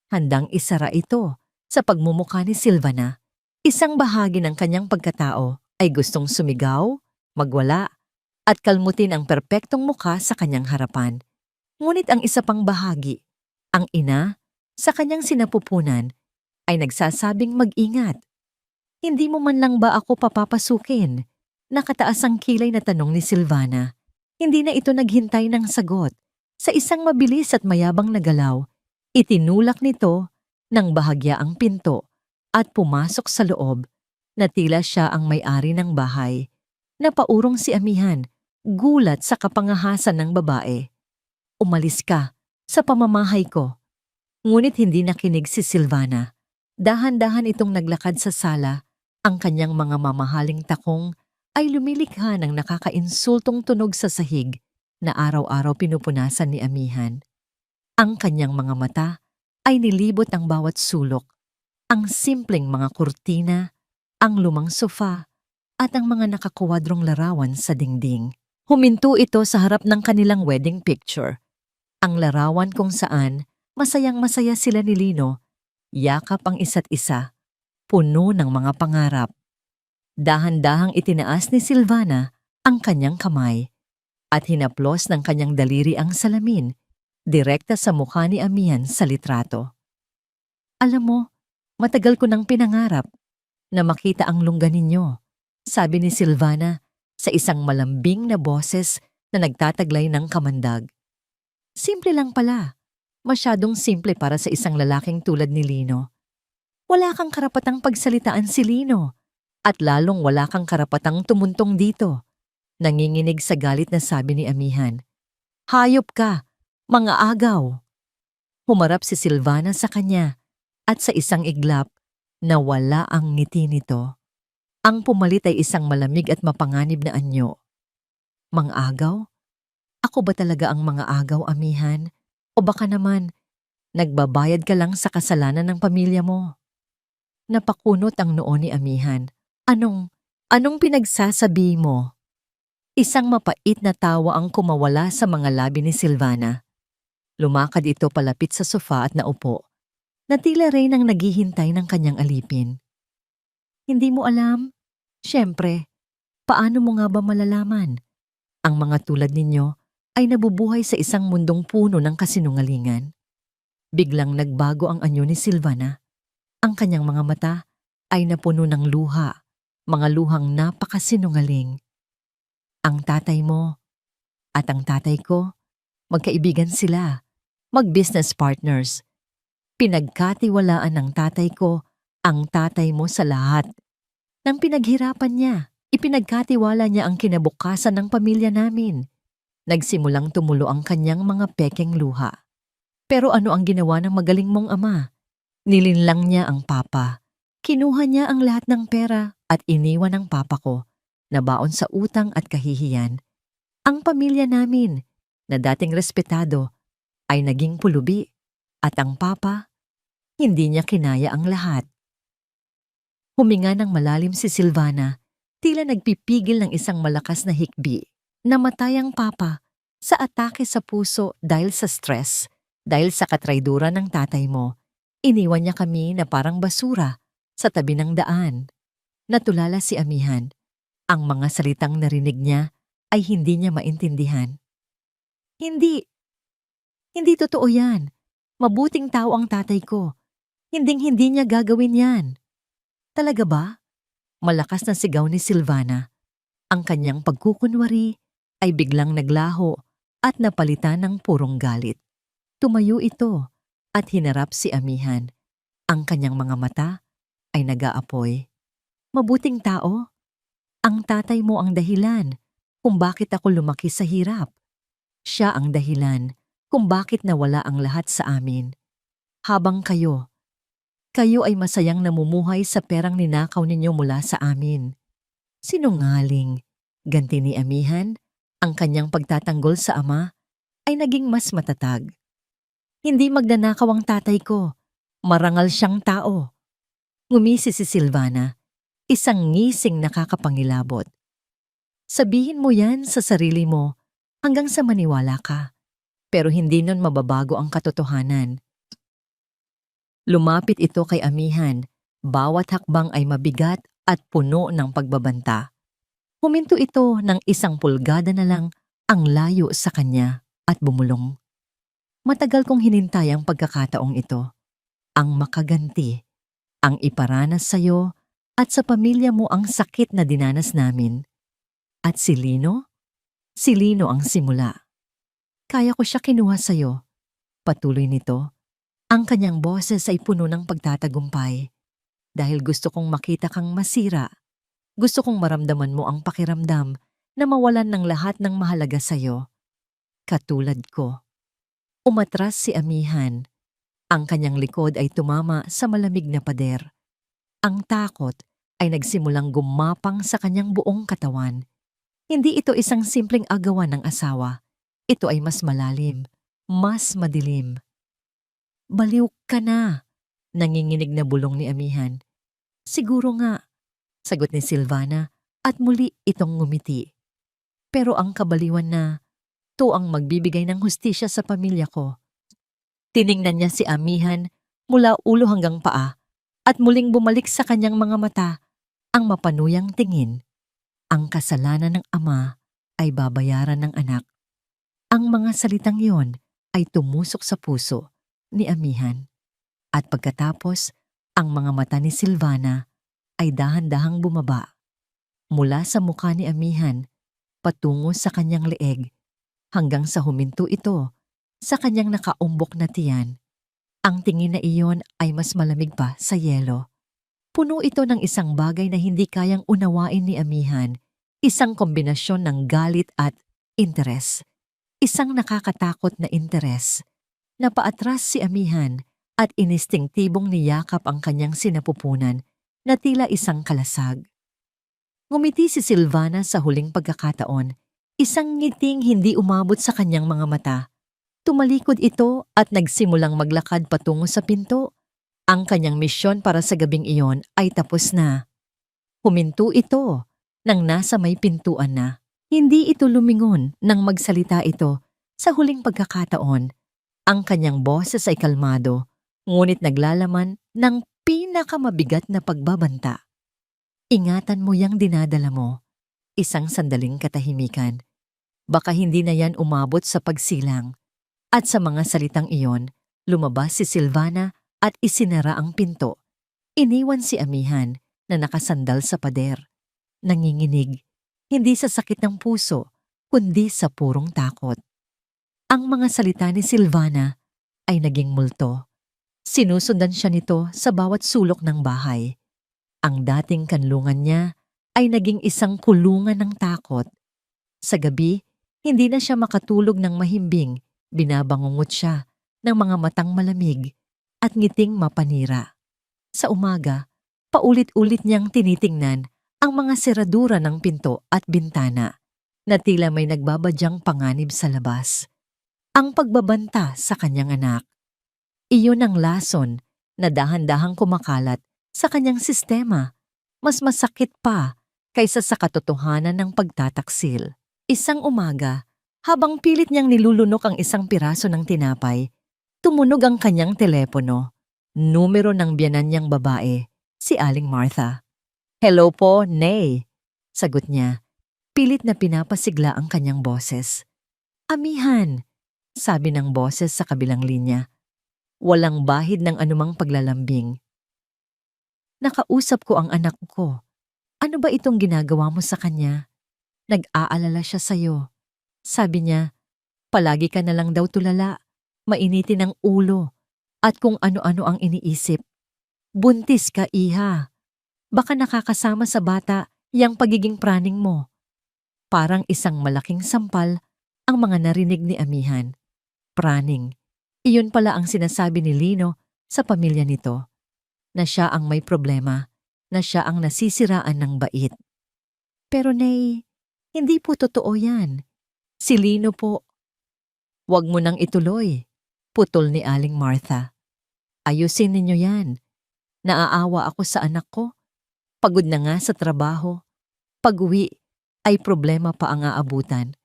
Speaker 1: Handang isara ito sa pagmumukha ni Silvana. Isang bahagi ng kanyang pagkatao ay gustong sumigaw, magwala, at kalmutin ang perpektong mukha sa kanyang harapan. Ngunit ang isa pang bahagi, ang ina, sa kanyang sinapupunan, ay nagsasabing mag-ingat. Hindi mo man lang ba ako papapasukin? Nakataas ang kilay na tanong ni Silvana. Hindi na ito naghintay ng sagot. Sa isang mabilis at mayabang na galaw, itinulak nito ng bahagya ang pinto at pumasok sa loob na tila siya ang may-ari ng bahay. Napaurong si amihan, gulat sa kapangahasan ng babae. Umalis ka sa pamamahay ko. Ngunit hindi nakinig si Silvana. Dahan-dahan itong naglakad sa sala. Ang kanyang mga mamahaling takong ay lumilikha ng nakakainsultong tunog sa sahig na araw-araw pinupunasan ni amihan. Ang kanyang mga mata ay nilibot ang bawat sulok, ang simpleng mga kurtina, ang lumang sofa, at ang mga nakakuwadrong larawan sa dingding. Huminto ito sa harap ng kanilang wedding picture. Ang larawan kung saan masayang-masaya sila ni Lino, yakap ang isa't isa, puno ng mga pangarap. Dahan-dahang itinaas ni Silvana ang kanyang kamay at hinaplos ng kanyang daliri ang salamin, direkta sa mukha ni amihan sa litrato. Alam mo, matagal ko nang pinangarap na makita ang lungga ninyo, sabi ni Silvana sa isang malambing na boses na nagtataglay ng kamandag. Simple lang pala, masyadong simple para sa isang lalaking tulad ni Lino. Wala kang karapatang pagsalitaan si Lino at lalong wala kang karapatang tumuntong dito. Nanginginig sa galit na sabi ni amihan. Hayop ka, mga agaw. Humarap si Silvana sa kanya at sa isang iglap nawala ang ngiti nito. Ang pumalit ay isang malamig at mapanganib na anyo. Mga agaw? Ako ba talaga ang mga agaw, amihan? O baka naman, nagbabayad ka lang sa kasalanan ng pamilya mo? Napakunot ang noo ni amihan. Anong pinagsasabi mo? Isang mapait na tawa ang kumawala sa mga labi ni Silvana. Lumakad ito palapit sa sofa at naupo, na tila rin ang naghihintay ng kanyang alipin. Hindi mo alam? Siyempre, paano mo nga ba malalaman? Ang mga tulad ninyo ay nabubuhay sa isang mundong puno ng kasinungalingan. Biglang nagbago ang anyo ni Silvana. Ang kanyang mga mata ay napuno ng luha, mga luhang napakasinungaling. Ang tatay mo at ang tatay ko, magkaibigan sila, mag-business partners. Pinagkatiwalaan ng tatay ko ang tatay mo sa lahat. Nang pinaghirapan niya, ipinagkatiwala niya ang kinabukasan ng pamilya namin. Nagsimulang tumulo ang kanyang mga pekeng luha. Pero ano ang ginawa ng magaling mong ama? Nilinlang niya ang papa. Kinuha niya ang lahat ng pera at iniwan ang papa ko, na baon sa utang at kahihiyan. Ang pamilya namin, na dating respetado, ay naging pulubi. At ang papa, hindi niya kinaya ang lahat. Huminga ng malalim si Silvana, tila nagpipigil ng isang malakas na hikbi. Namatay ang papa sa atake sa puso dahil sa stress, dahil sa katrayduran ng tatay mo. Iniwan niya kami na parang basura sa tabi ng daan. Natulala si amihan. Ang mga salitang narinig niya ay hindi niya maintindihan. Hindi totoo yan. Mabuting tao ang tatay ko. Hinding-hindi niya gagawin yan. Talaga ba? Malakas na sigaw ni Silvana. Ang kanyang pagkukunwari ay biglang naglaho at napalitan ng purong galit. Tumayo ito at hinarap si amihan. Ang kanyang mga mata ay nag-aapoy. Mabuting tao? Ang tatay mo ang dahilan kung bakit ako lumaki sa hirap. Siya ang dahilan kung bakit nawala ang lahat sa amin. Habang kayo ay masayang namumuhay sa perang ninakaw ninyo mula sa amin. Sinungaling, ganti ni amihan, ang kanyang pagtatanggol sa ama ay naging mas matatag. Hindi magnanakaw ang tatay ko, marangal siyang tao. Ngumisi si Silvana, isang ngising nakakapangilabot. Sabihin mo yan sa sarili mo hanggang sa maniwala ka, pero hindi nun mababago ang katotohanan. Lumapit ito kay amihan, bawat hakbang ay mabigat at puno ng pagbabanta. Huminto ito ng 1 pulgada na lang ang layo sa kanya at bumulong. Matagal kong hinintay ang pagkakataong ito, ang makaganti, ang iparanas sa'yo at sa pamilya mo ang sakit na dinanas namin. At si Lino? Si Lino ang simula. Kaya ko siya kinuha sa'yo. Patuloy nito. Ang kanyang boses ay puno ng pagtatagumpay. Dahil gusto kong makita kang masira. Gusto kong maramdaman mo ang pakiramdam na mawalan ng lahat ng mahalaga sa'yo. Katulad ko. Umatras si amihan. Ang kanyang likod ay tumama sa malamig na pader. Ang takot ay nagsimulang gumapang sa kanyang buong katawan. Hindi ito isang simpleng agawan ng asawa. Ito ay mas malalim, mas madilim. Baliw ka na, nanginginig na bulong ni amihan. Siguro nga, sagot ni Silvana at muli itong ngumiti. Pero ang kabaliwan na, to ang magbibigay ng hustisya sa pamilya ko. Tiningnan niya si amihan mula ulo hanggang paa at muling bumalik sa kanyang mga mata ang mapanuyang tingin. Ang kasalanan ng ama ay babayaran ng anak. Ang mga salitang yon ay tumusok sa puso ni amihan. At pagkatapos, ang mga mata ni Silvana ay dahan-dahang bumaba. Mula sa mukha ni amihan, patungo sa kanyang leeg, hanggang sa huminto ito sa kanyang nakaumbok na tiyan. Ang tingin na iyon ay mas malamig pa sa yelo. Puno ito ng isang bagay na hindi kayang unawain ni amihan, isang kombinasyon ng galit at interes. Isang nakakatakot na interes. Napaatras si amihan at inistinktibong niyakap ang kanyang sinapupunan na tila isang kalasag. Ngumiti si Silvana sa huling pagkakataon, Isang ngiting hindi umabot sa kanyang mga mata. Tumalikod ito at nagsimulang maglakad patungo sa pinto. Ang kanyang misyon para sa gabing iyon ay tapos na. Huminto ito nang nasa may pintuan na. Hindi ito lumingon nang magsalita ito. Sa huling pagkakataon, ang kanyang boses ay kalmado, ngunit naglalaman ng pinakamabigat na pagbabanta. Ingatan mo yang dinadala mo. Isang sandaling katahimikan. Baka hindi na yan umabot sa pagsilang. At sa mga salitang iyon, lumabas si Silvana at isinara ang pinto. Iniwan si Amihan na nakasandal sa pader. Nanginginig, hindi sa sakit ng puso, kundi sa purong takot. Ang mga salita ni Silvana ay naging multo. Sinusundan siya nito sa bawat sulok ng bahay. Ang dating kanlungan niya ay naging isang kulungan ng takot. Sa gabi, hindi na siya makatulog ng mahimbing, binabangungot siya ng mga matang malamig at ngiting mapanira. Sa umaga, paulit-ulit niyang tinitingnan ang mga seradura ng pinto at bintana na tila may nagbabadyang panganib sa labas. Ang pagbabanta sa kanyang anak. Iyon ang lason na dahan-dahang kumakalat sa kanyang sistema. Mas masakit pa kaysa sa katotohanan ng pagtataksil. Isang umaga, habang pilit niyang nilulunok ang isang piraso ng tinapay, tumunog ang kanyang telepono. Numero ng biyanan niyang babae, si Aling Martha. "Hello po, Nay," sagot niya. Pilit na pinapasigla ang kanyang boses. "Amihan," sabi ng boses sa kabilang linya. Walang bahid ng anumang paglalambing. "Nakausap ko ang anak ko. Ano ba itong ginagawa mo sa kanya? Nag-aalala siya sa'yo. Sabi niya, palagi ka na lang daw tulala, mainitin ang ulo, at kung ano-ano ang iniisip. Buntis ka, iha. Baka nakakasama sa bata yang pagiging praning mo." Parang isang malaking sampal ang mga narinig ni Amihan. Praning. Iyon pala ang sinasabi ni Lino sa pamilya nito. Na siya ang may problema, na siya ang nasisiraan ng bait. "Pero Nay, hindi po totoo yan. Si Lino po." "Huwag mo nang ituloy," putol ni Aling Martha. "Ayusin ninyo yan. Naaawa ako sa anak ko. Pagod na nga sa trabaho. Pag-uwi ay problema pa ang aabutan.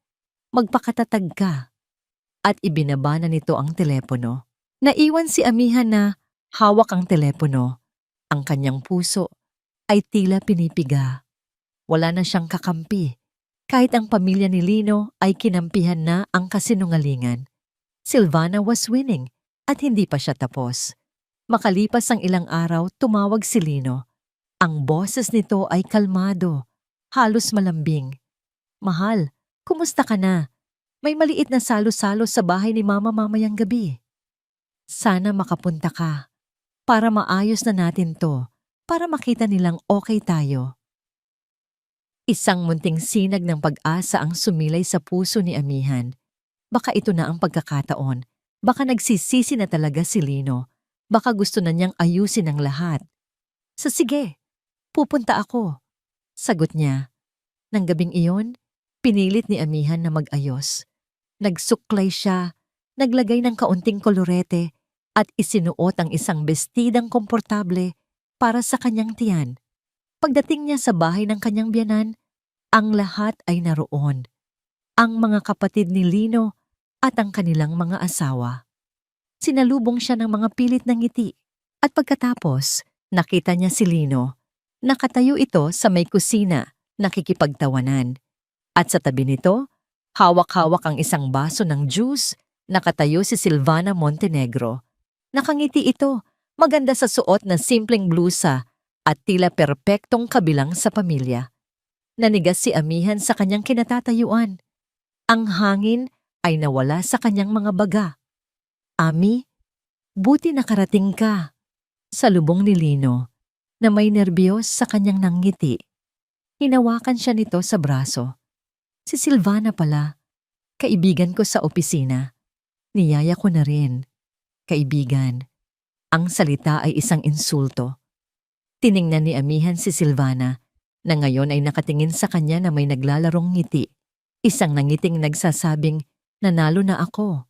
Speaker 1: Magpakatatag ka." At ibinaba na nito ang telepono. Naiwan si Amihan na hawak ang telepono. Ang kanyang puso ay tila pinipiga. Wala na siyang kakampi. Kahit ang pamilya ni Lino ay kinampihan na ang kasinungalingan. Silvana was winning at hindi pa siya tapos. Makalipas ang ilang araw, tumawag si Lino. Ang boses nito ay kalmado, halos malambing. "Mahal, kumusta ka na? May maliit na salo-salo sa bahay ni Mama mamayang gabi. Sana makapunta ka para maayos na natin to, para makita nilang okay tayo." Isang munting sinag ng pag-asa ang sumilay sa puso ni Amihan. Baka ito na ang pagkakataon. Baka nagsisisi na talaga si Lino. Baka gusto na niyang ayusin ang lahat. Sige, pupunta ako," sagot niya. Nang gabing iyon, pinilit ni Amihan na mag-ayos. Nagsuklay siya, naglagay ng kaunting kolorete at isinuot ang isang bestidang komportable para sa kanyang tiyan. Pagdating niya sa bahay ng kanyang biyanan, ang lahat ay naroon. Ang mga kapatid ni Lino at ang kanilang mga asawa. Sinalubong siya ng mga pilit na ngiti at pagkatapos nakita niya si Lino. Nakatayo ito sa may kusina, nakikipagtawanan. At sa tabi nito, hawak-hawak ang isang baso ng juice, nakatayo si Silvana Montenegro. Nakangiti ito, maganda sa suot na simpleng blusa at tila perpektong kabilang sa pamilya. Nanigas si Amihan sa kanyang kinatatayuan. Ang hangin ay nawala sa kanyang mga baga. "Ami, buti nakarating ka," salubong ni Lino, na may nerbiyos sa kanyang nanggiti. Hinawakan siya nito sa braso. "Si Silvana pala, kaibigan ko sa opisina. Niyaya ko na rin." Kaibigan. Ang salita ay isang insulto. Tiningnan ni Amihan si Silvana na ngayon ay nakatingin sa kanya na may naglalarong ngiti. Isang nangiting nagsasabing, nanalo na ako.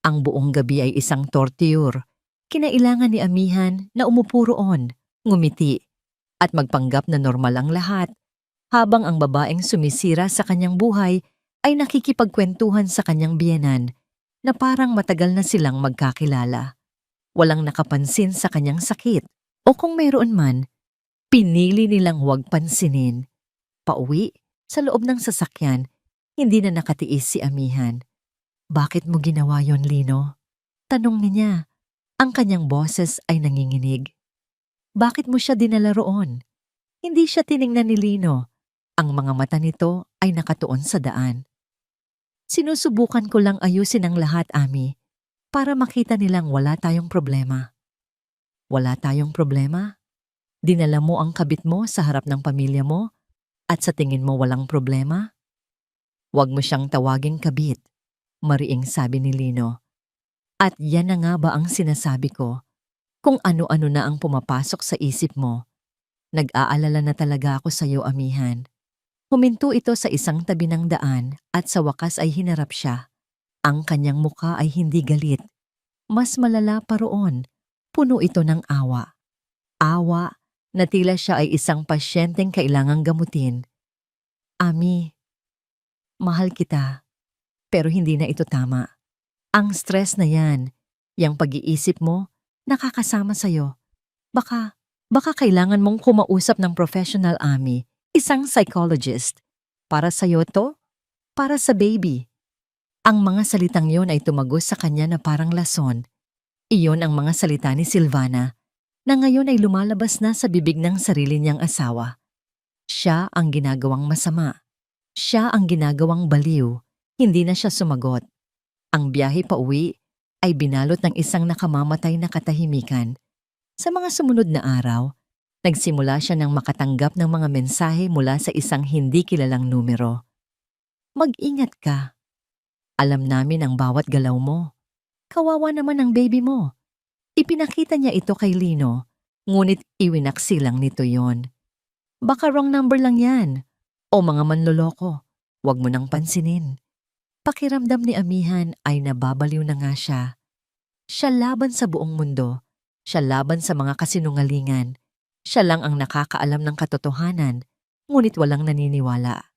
Speaker 1: Ang buong gabi ay isang torture. Kinailangan ni amihan na umupo roon, ngumiti, at magpanggap na normal ang lahat, habang ang babaeng sumisira sa kanyang buhay ay nakikipagkwentuhan sa kanyang biyenan na parang matagal na silang magkakilala. Walang nakapansin sa kanyang sakit, o kung mayroon man, pinili nilang huwag pansinin. Pauwi, sa loob ng sasakyan, hindi na nakatiis si amihan. Bakit mo ginawa yon, Lino? Tanong niya. Ang kanyang boses ay nanginginig. Bakit mo siya dinala roon? Hindi siya tiningnan ni Lino. Ang mga mata nito ay nakatuon sa daan. Sinusubukan ko lang ayusin ang lahat, Ami, para makita nilang wala tayong problema. Wala tayong problema? Dinala mo ang kabit mo sa harap ng pamilya mo at sa tingin mo walang problema? Huwag mo siyang tawaging kabit, mariing sabi ni Lino. At yan na nga ba ang sinasabi ko? Kung ano-ano na ang pumapasok sa isip mo. Nag-aalala na talaga ako sa iyo, amihan. Huminto ito sa isang tabi ng daan at sa wakas ay hinarap siya. Ang kanyang muka ay hindi galit. Mas malala pa roon, puno ito ng awa. Awa na tila siya ay isang pasyenteng kailangang gamutin. Ami, mahal kita, pero hindi na ito tama. Ang stress na yan, yung pag-iisip mo, nakakasama sa'yo. Baka kailangan mong kumausap ng professional, Ami, isang psychologist. Para sa'yo to? Para sa baby. Ang mga salitang yon ay tumagos sa kanya na parang lason. Iyon ang mga salita ni Silvana, na ngayon ay lumalabas na sa bibig ng sarili niyang asawa. Siya ang ginagawang masama. Siya ang ginagawang baliw. Hindi na siya sumagot. Ang biyahe pauwi ay binalot ng isang nakamamatay na katahimikan. Sa mga sumunod na araw, nagsimula siya ng makatanggap ng mga mensahe mula sa isang hindi kilalang numero. Mag-ingat ka. Alam namin ang bawat galaw mo. Kawawa naman ang baby mo. Ipinakita niya ito kay Lino, ngunit iwinaksilang nito yon. Baka wrong number lang yan. O mga manloloko, huwag mo nang pansinin. Pakiramdam ni amihan ay nababaliw na nga siya. Siya laban sa buong mundo. Siya laban sa mga kasinungalingan. Siya lang ang nakakaalam ng katotohanan, ngunit walang naniniwala.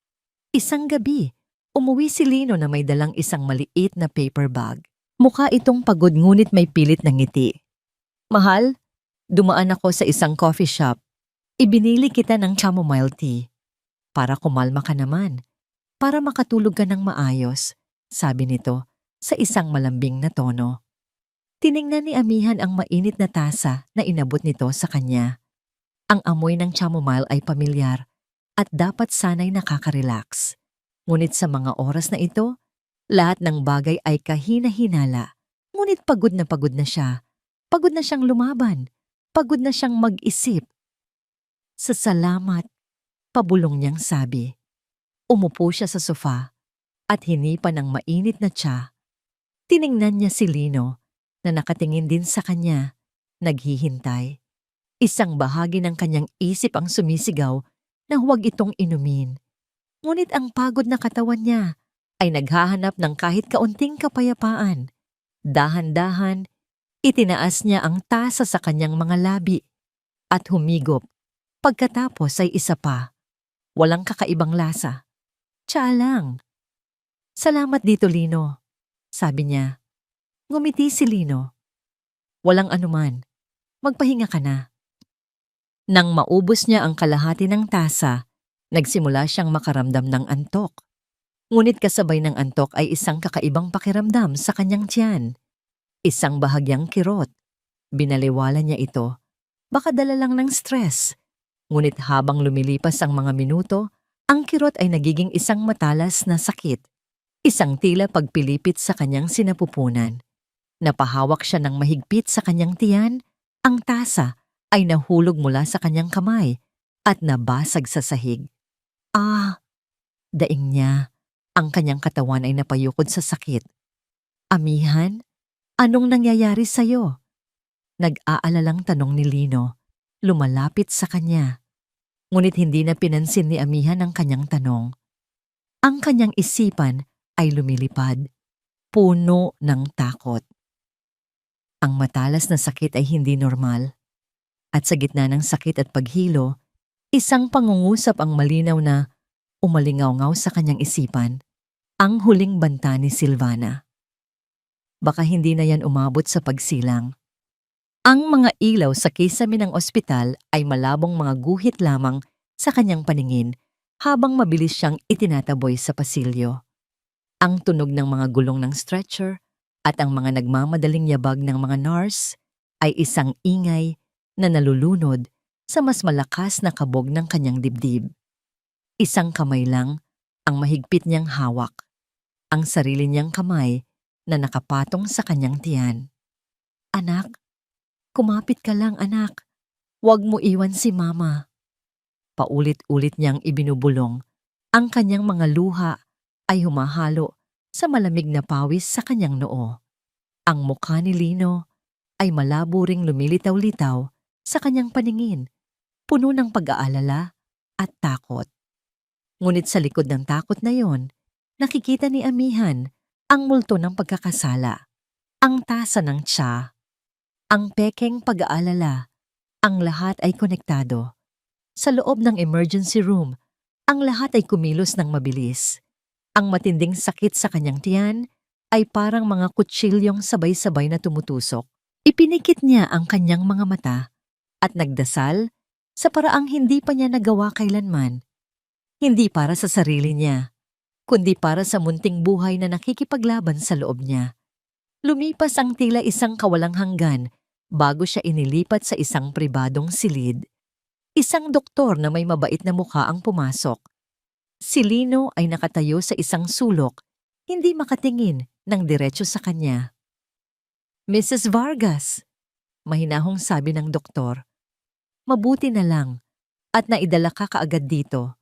Speaker 1: Isang gabi, umuwi si Lino na may dalang isang maliit na paper bag. Mukha itong pagod ngunit may pilit na ngiti. Mahal, dumaan ako sa isang coffee shop. Ibinili kita ng chamomile tea. Para kumalma ka naman. Para makatulog ka ng maayos, sabi nito sa isang malambing na tono. Tiningnan ni amihan ang mainit na tasa na inabot nito sa kanya. Ang amoy ng chamomile ay pamilyar at dapat sana'y nakaka-relax. Ngunit sa mga oras na ito, lahat ng bagay ay kahina-hinala. Ngunit pagod na siya. Pagod na siyang lumaban. Pagod na siyang mag-isip. Sa salamat, pabulong niyang sabi. Umupo siya sa sofa at hinipan ng mainit na tsa. Tiningnan niya si Lino na nakatingin din sa kanya, naghihintay. Isang bahagi ng kanyang isip ang sumisigaw na huwag itong inumin. Ngunit ang pagod na katawan niya ay naghahanap ng kahit kaunting kapayapaan. Dahan-dahan, itinaas niya ang tasa sa kanyang mga labi at humigop. Pagkatapos ay isa pa. Walang kakaibang lasa. Tsa lang. Salamat dito, Lino, sabi niya. Ngumiti si Lino. Walang anuman. Magpahinga ka na. Nang maubos niya ang kalahati ng tasa, nagsimula siyang makaramdam ng antok. Ngunit kasabay ng antok ay isang kakaibang pakiramdam sa kanyang tiyan. Isang bahagyang kirot. Binaliwala niya ito. Baka dala lang ng stress. Ngunit habang lumilipas ang mga minuto, ang kirot ay nagiging isang matalas na sakit. Isang tila pagpilipit sa kanyang sinapupunan. Napahawak siya ng mahigpit sa kanyang tiyan, ang tasa ay nahulog mula sa kanyang kamay at nabasag sa sahig. Daing niya, ang kanyang katawan ay napayukod sa sakit. Amihan, anong nangyayari sa'yo? Nag-aalalang tanong ni Lino, lumalapit sa kanya. Ngunit hindi na pinansin ni amihan ang kanyang tanong. Ang kanyang isipan ay lumilipad, puno ng takot. Ang matalas na sakit ay hindi normal. At sa gitna ng sakit at paghilo, isang pangungusap ang malinaw na umalingaw-ngaw sa kanyang isipan, ang huling banta ni Silvana. Baka hindi na yan umabot sa pagsilang. Ang mga ilaw sa kisame ng ospital ay malabong mga guhit lamang sa kanyang paningin habang mabilis siyang itinataboy sa pasilyo. Ang tunog ng mga gulong ng stretcher at ang mga nagmamadaling yabag ng mga nurse ay isang ingay na nalulunod sa mas malakas na kabog ng kanyang dibdib. Isang kamay lang ang mahigpit niyang hawak, ang sarili niyang kamay na nakapatong sa kanyang tiyan. Anak, kumapit ka lang anak. Huwag mo iwan si mama. Paulit-ulit niyang ibinubulong. Ang kanyang mga luha ay humahalo sa malamig na pawis sa kanyang noo. Ang mukha ni Lino ay malabo ring lumilitaw-litaw sa kanyang paningin, puno ng pag-aalala at takot. Ngunit sa likod ng takot na yon, nakikita ni Amihan ang multo ng pagkakasala, ang tasa ng tiya, ang pekeng pag-aalala, ang lahat ay konektado. Sa loob ng emergency room, ang lahat ay kumilos ng mabilis. Ang matinding sakit sa kanyang tiyan ay parang mga kutsilyong sabay-sabay na tumutusok. Ipinikit niya ang kanyang mga mata at nagdasal sa paraang hindi pa niya nagawa kailanman. Hindi para sa sarili niya, kundi para sa munting buhay na nakikipaglaban sa loob niya. Lumipas ang tila isang kawalang hanggan bago siya inilipat sa isang pribadong silid. Isang doktor na may mabait na mukha ang pumasok. Si Lino ay nakatayo sa isang sulok, hindi makatingin ng diretso sa kanya. Mrs. Vargas, mahinahong sabi ng doktor. Mabuti na lang at naidala ka kaagad dito.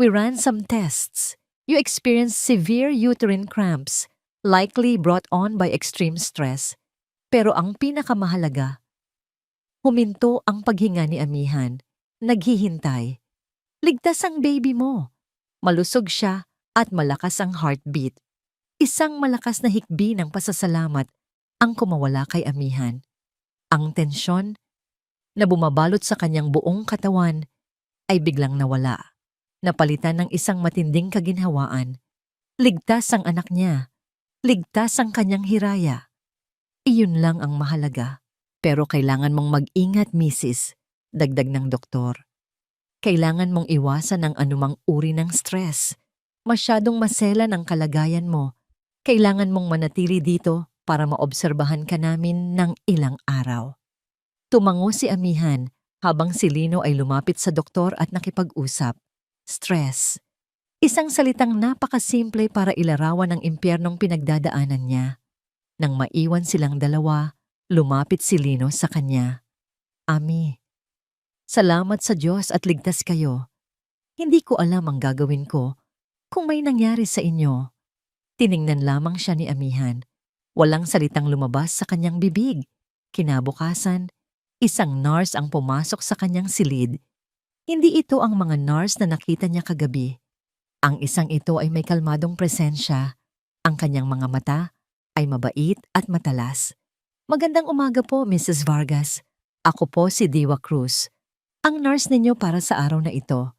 Speaker 1: We ran some tests. You experienced severe uterine cramps, likely brought on by extreme stress. Pero ang pinakamahalaga, huminto ang paghinga ni Amihan. Naghihintay. Ligtas ang baby mo. Malusog siya at malakas ang heartbeat. Isang malakas na hikbi ng pasasalamat ang kumawala kay Amihan. Ang tensyon na bumabalot sa kanyang buong katawan ay biglang nawala. Napalitan ng isang matinding kaginhawaan. Ligtas ang anak niya. Ligtas ang kanyang hiraya. Iyon lang ang mahalaga. Pero kailangan mong mag-ingat, Mrs., dagdag ng doktor. Kailangan mong iwasan ang anumang uri ng stress. Masyadong maselan ang kalagayan mo. Kailangan mong manatili dito para maobserbahan ka namin ng ilang araw. Tumango si Amihan habang si Lino ay lumapit sa doktor at nakipag-usap. Stress. Isang salitang napakasimple para ilarawan ang impyernong pinagdadaanan niya. Nang maiwan silang dalawa, lumapit si Lino sa kanya. Ami, salamat sa Diyos at ligtas kayo. Hindi ko alam ang gagawin ko kung may nangyari sa inyo. Tiningnan lamang siya ni Amihan. Walang salitang lumabas sa kanyang bibig. Kinabukasan, isang nurse ang pumasok sa kanyang silid. Hindi ito ang mga nurse na nakita niya kagabi. Ang isang ito ay may kalmadong presensya. Ang kanyang mga mata ay mabait at matalas. Magandang umaga po, Mrs. Vargas. Ako po si Diwa Cruz, ang nurse ninyo para sa araw na ito.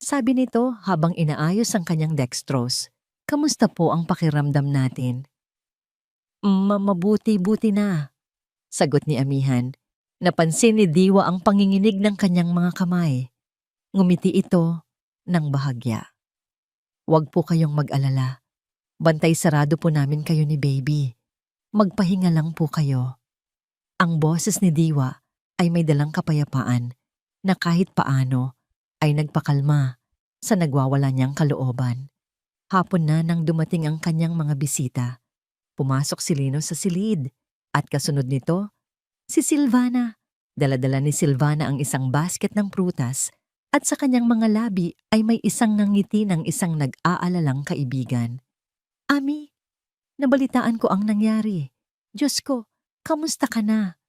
Speaker 1: Sabi nito habang inaayos ang kanyang dextrose. Kamusta po ang pakiramdam natin? Mabuti-buti na, sagot ni Amihan. Napansin ni Diwa ang panginginig ng kanyang mga kamay. Ngumiti ito ng bahagya. Huwag po kayong mag-alala. Bantay sarado po namin kayo ni baby. Magpahinga lang po kayo. Ang boses ni Diwa ay may dalang kapayapaan na kahit paano ay nagpakalma sa nagwawala niyang kalooban. Hapon na nang dumating ang kanyang mga bisita. Pumasok si Lino sa silid at kasunod nito, si Silvana. Dala-dala ni Silvana ang isang basket ng prutas at sa kanyang mga labi ay may isang ngangiti ng isang nag-aalalang kaibigan. Ami, nabalitaan ko ang nangyari. Diyos ko, kamusta ka na?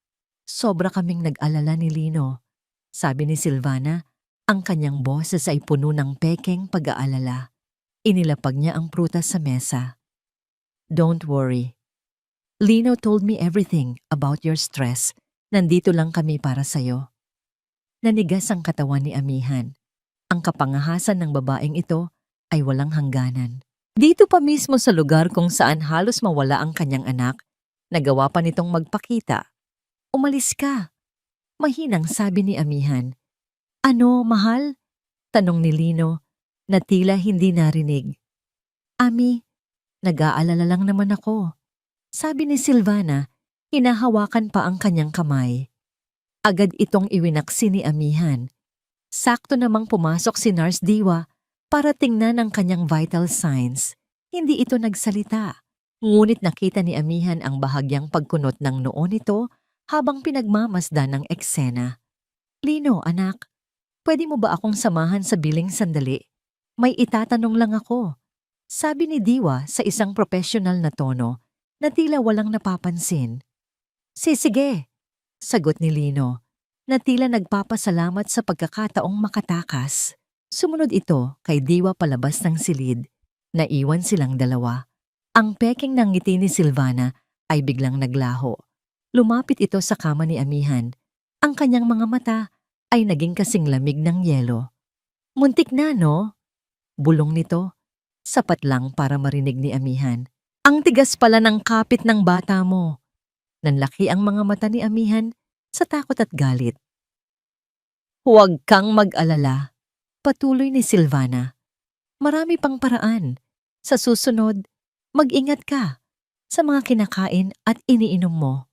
Speaker 1: Sobra kaming nag-alala ni Lino. Sabi ni Silvana, ang kanyang boses ay puno ng pekeng pag-aalala. Inilapag niya ang prutas sa mesa. Don't worry. Lino told me everything about your stress. Nandito lang kami para sa'yo. Nanigas ang katawan ni Amihan. Ang kapangahasan ng babaeng ito ay walang hangganan. Dito pa mismo sa lugar kung saan halos mawala ang kanyang anak, nagawa pa nitong magpakita. Umalis ka. Mahinang sabi ni Amihan. Ano, mahal? Tanong ni Lino na tila hindi narinig. Ami, nag-aalala lang naman ako. Sabi ni Silvana, hinahawakan pa ang kanyang kamay. Agad itong iwinaksi ni Amihan. Sakto namang pumasok si Nurse Diwa para tingnan ang kanyang vital signs. Hindi ito nagsalita. Ngunit nakita ni Amihan ang bahagyang pagkunot ng noo nito habang pinagmamasdan ng eksena. Lino, anak, pwede mo ba akong samahan sa biling sandali? May itatanong lang ako. Sabi ni Diwa sa isang professional na tono na tila walang napapansin. Sige, sagot ni Lino na tila nagpapasalamat sa pagkakataong makatakas. Sumunod ito kay Diwa palabas ng silid. Naiwan silang dalawa. Ang peking ng ngiti ni Silvana ay biglang naglaho. Lumapit ito sa kama ni Amihan. Ang kanyang mga mata ay naging kasing lamig ng yelo. Muntik na, no? Bulong nito. Sapat lang para marinig ni Amihan. Ang tigas pala ng kapit ng bata mo. Nanlaki ang mga mata ni Amihan sa takot at galit. Huwag kang mag-alala. Patuloy ni Silvana. Marami pang paraan. Sa susunod, mag-ingat ka sa mga kinakain at iniinom mo.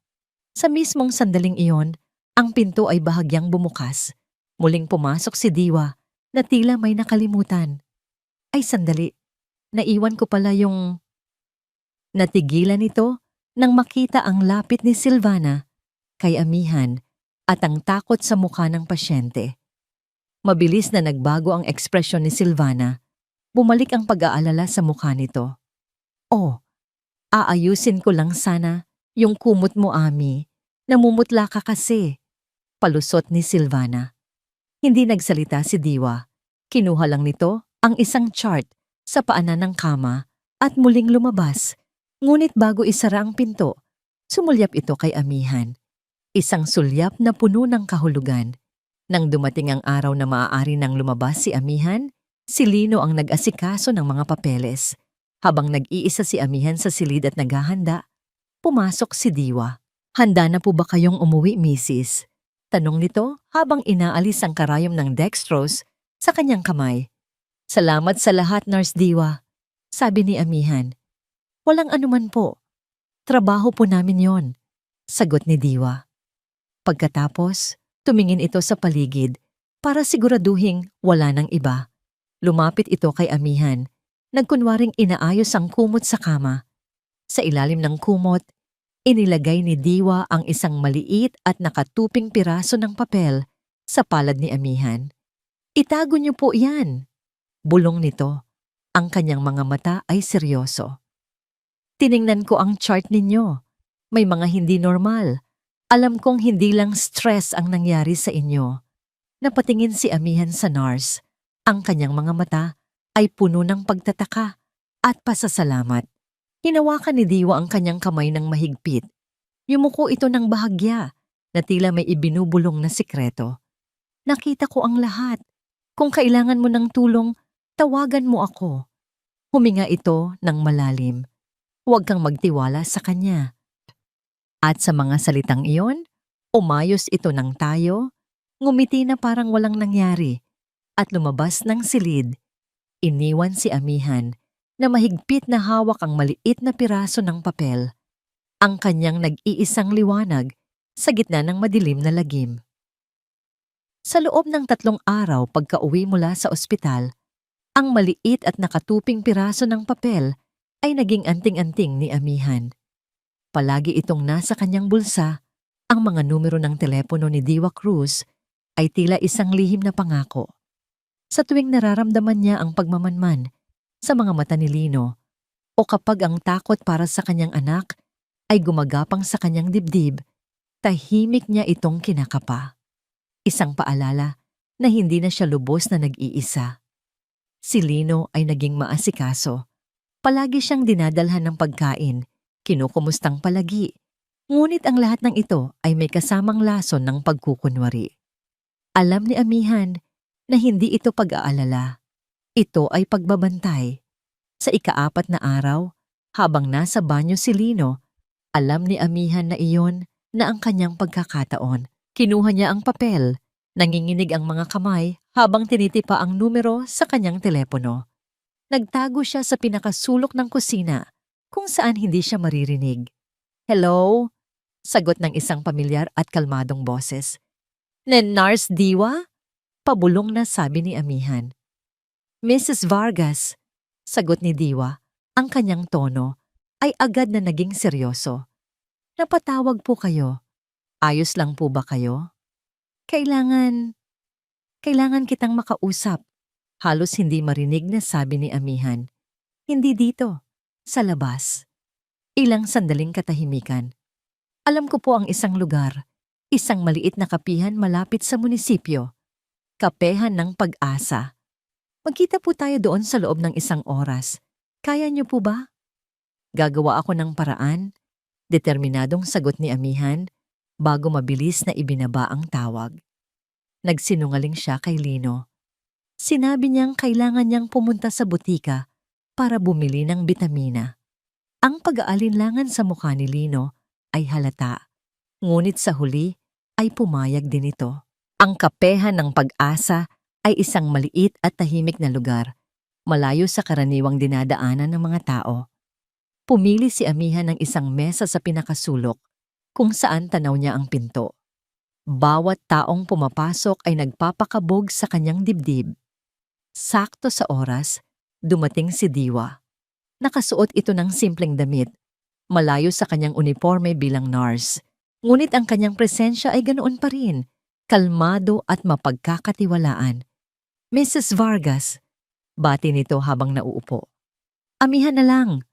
Speaker 1: Sa mismong sandaling iyon, ang pinto ay bahagyang bumukas. Muling pumasok si Diwa na tila may nakalimutan. Ay sandali, naiwan ko pala yung... Natigilan ito nang makita ang lapit ni Silvana kay Amihan at ang takot sa mukha ng pasyente. Mabilis na nagbago ang ekspresyon ni Silvana. Bumalik ang pag-aalala sa mukha nito. Oh, aayusin ko lang sana yung kumot mo, Ami. Namumutla ka kasi. Palusot ni Silvana. Hindi nagsalita si Diwa. Kinuha lang nito ang isang chart sa paanan ng kama at muling lumabas. Ngunit bago isara ang pinto, sumulyap ito kay Amihan. Isang sulyap na puno ng kahulugan. Nang dumating ang araw na maaari nang lumabas si Amihan, si Lino ang nag-asikaso ng mga papeles. Habang nag-iisa si Amihan sa silid at naghahanda, pumasok si Diwa. Handa na po ba kayong umuwi, Mrs.? Tanong nito habang inaalis ang karayom ng dextrose sa kanyang kamay. Salamat sa lahat, Nurse Diwa, sabi ni Amihan. Walang anuman po. Trabaho po namin yon, sagot ni Diwa. Pagkatapos, tumingin ito sa paligid para siguraduhing wala nang iba. Lumapit ito kay Amihan. Nagkunwaring inaayos ang kumot sa kama. Sa ilalim ng kumot, inilagay ni Diwa ang isang maliit at nakatuping piraso ng papel sa palad ni Amihan. Itago niyo po yan. Bulong nito. Ang kanyang mga mata ay seryoso. Tiningnan ko ang chart ninyo. May mga hindi normal. Alam kong hindi lang stress ang nangyari sa inyo. Napatingin si Amihan sa nurse. Ang kanyang mga mata ay puno ng pagtataka at pasasalamat. Hinawakan ni Diwa ang kanyang kamay ng mahigpit. Yumuko ito ng bahagya na tila may ibinubulong na sikreto. Nakita ko ang lahat. Kung kailangan mo ng tulong, tawagan mo ako. Huminga ito ng malalim. Huwag kang magtiwala sa kanya. At sa mga salitang iyon, umayos ito ng tayo, ngumiti na parang walang nangyari, at lumabas ng silid. Iniwan si Amihan na mahigpit na hawak ang maliit na piraso ng papel. Ang kanyang nag-iisang liwanag sa gitna ng madilim na lagim. Sa loob ng 3 araw pagka-uwi mula sa ospital, ang maliit at nakatuping piraso ng papel ay naging anting-anting ni Amihan. Palagi itong nasa kanyang bulsa, ang mga numero ng telepono ni Diwa Cruz ay tila isang lihim na pangako. Sa tuwing nararamdaman niya ang pagmamanman sa mga mata ni Lino o kapag ang takot para sa kanyang anak ay gumagapang sa kanyang dibdib, tahimik niya itong kinakapa. Isang paalala na hindi na siya lubos na nag-iisa. Si Lino ay naging maasikaso. Palagi siyang dinadalhan ng pagkain, kinukumustang palagi. Ngunit ang lahat ng ito ay may kasamang lason ng pagkukunwari. Alam ni Amihan na hindi ito pag-aalala. Ito ay pagbabantay. Sa ika-4 na araw, habang nasa banyo si Lino, alam ni Amihan na iyon na ang kanyang pagkakataon. Kinuha niya ang papel, nanginginig ang mga kamay habang tinitipa ang numero sa kanyang telepono. Nagtago siya sa pinakasulok ng kusina kung saan hindi siya maririnig. "Hello?" Sagot ng isang pamilyar at kalmadong boses. "Nars Diwa?" Pabulong na sabi ni Amihan. "Mrs. Vargas," sagot ni Diwa. Ang kanyang tono ay agad na naging seryoso. "Napatawag po kayo. Ayos lang po ba kayo? Kailangan kitang makausap." Halos hindi marinig na sabi ni Amihan. "Hindi dito. Sa labas." Ilang sandaling katahimikan. "Alam ko po ang isang lugar. Isang maliit na kapihan malapit sa munisipyo. Kapehan ng Pag-asa. Magkita po tayo doon sa loob ng 1 oras. Kaya niyo po ba?" "Gagawa ako ng paraan," determinadong sagot ni Amihan bago mabilis na ibinaba ang tawag. Nagsinungaling siya kay Lino. Sinabi niyang kailangan niyang pumunta sa butika para bumili ng bitamina. Ang pag-aalinlangan sa mukha ni Lino ay halata, ngunit sa huli ay pumayag din ito. Ang kapehan ng Pag-asa ay isang maliit at tahimik na lugar, malayo sa karaniwang dinadaanan ng mga tao. Pumili si Amihan ng isang mesa sa pinakasulok kung saan tanaw niya ang pinto. Bawat taong pumapasok ay nagpapakabog sa kanyang dibdib. Sakto sa oras, dumating si Diwa. Nakasuot ito ng simpleng damit, malayo sa kanyang uniforme bilang nurse. Ngunit ang kanyang presensya ay ganoon pa rin, kalmado at mapagkakatiwalaan. "Mrs. Vargas," bati nito habang nauupo. "Amihan na lang,"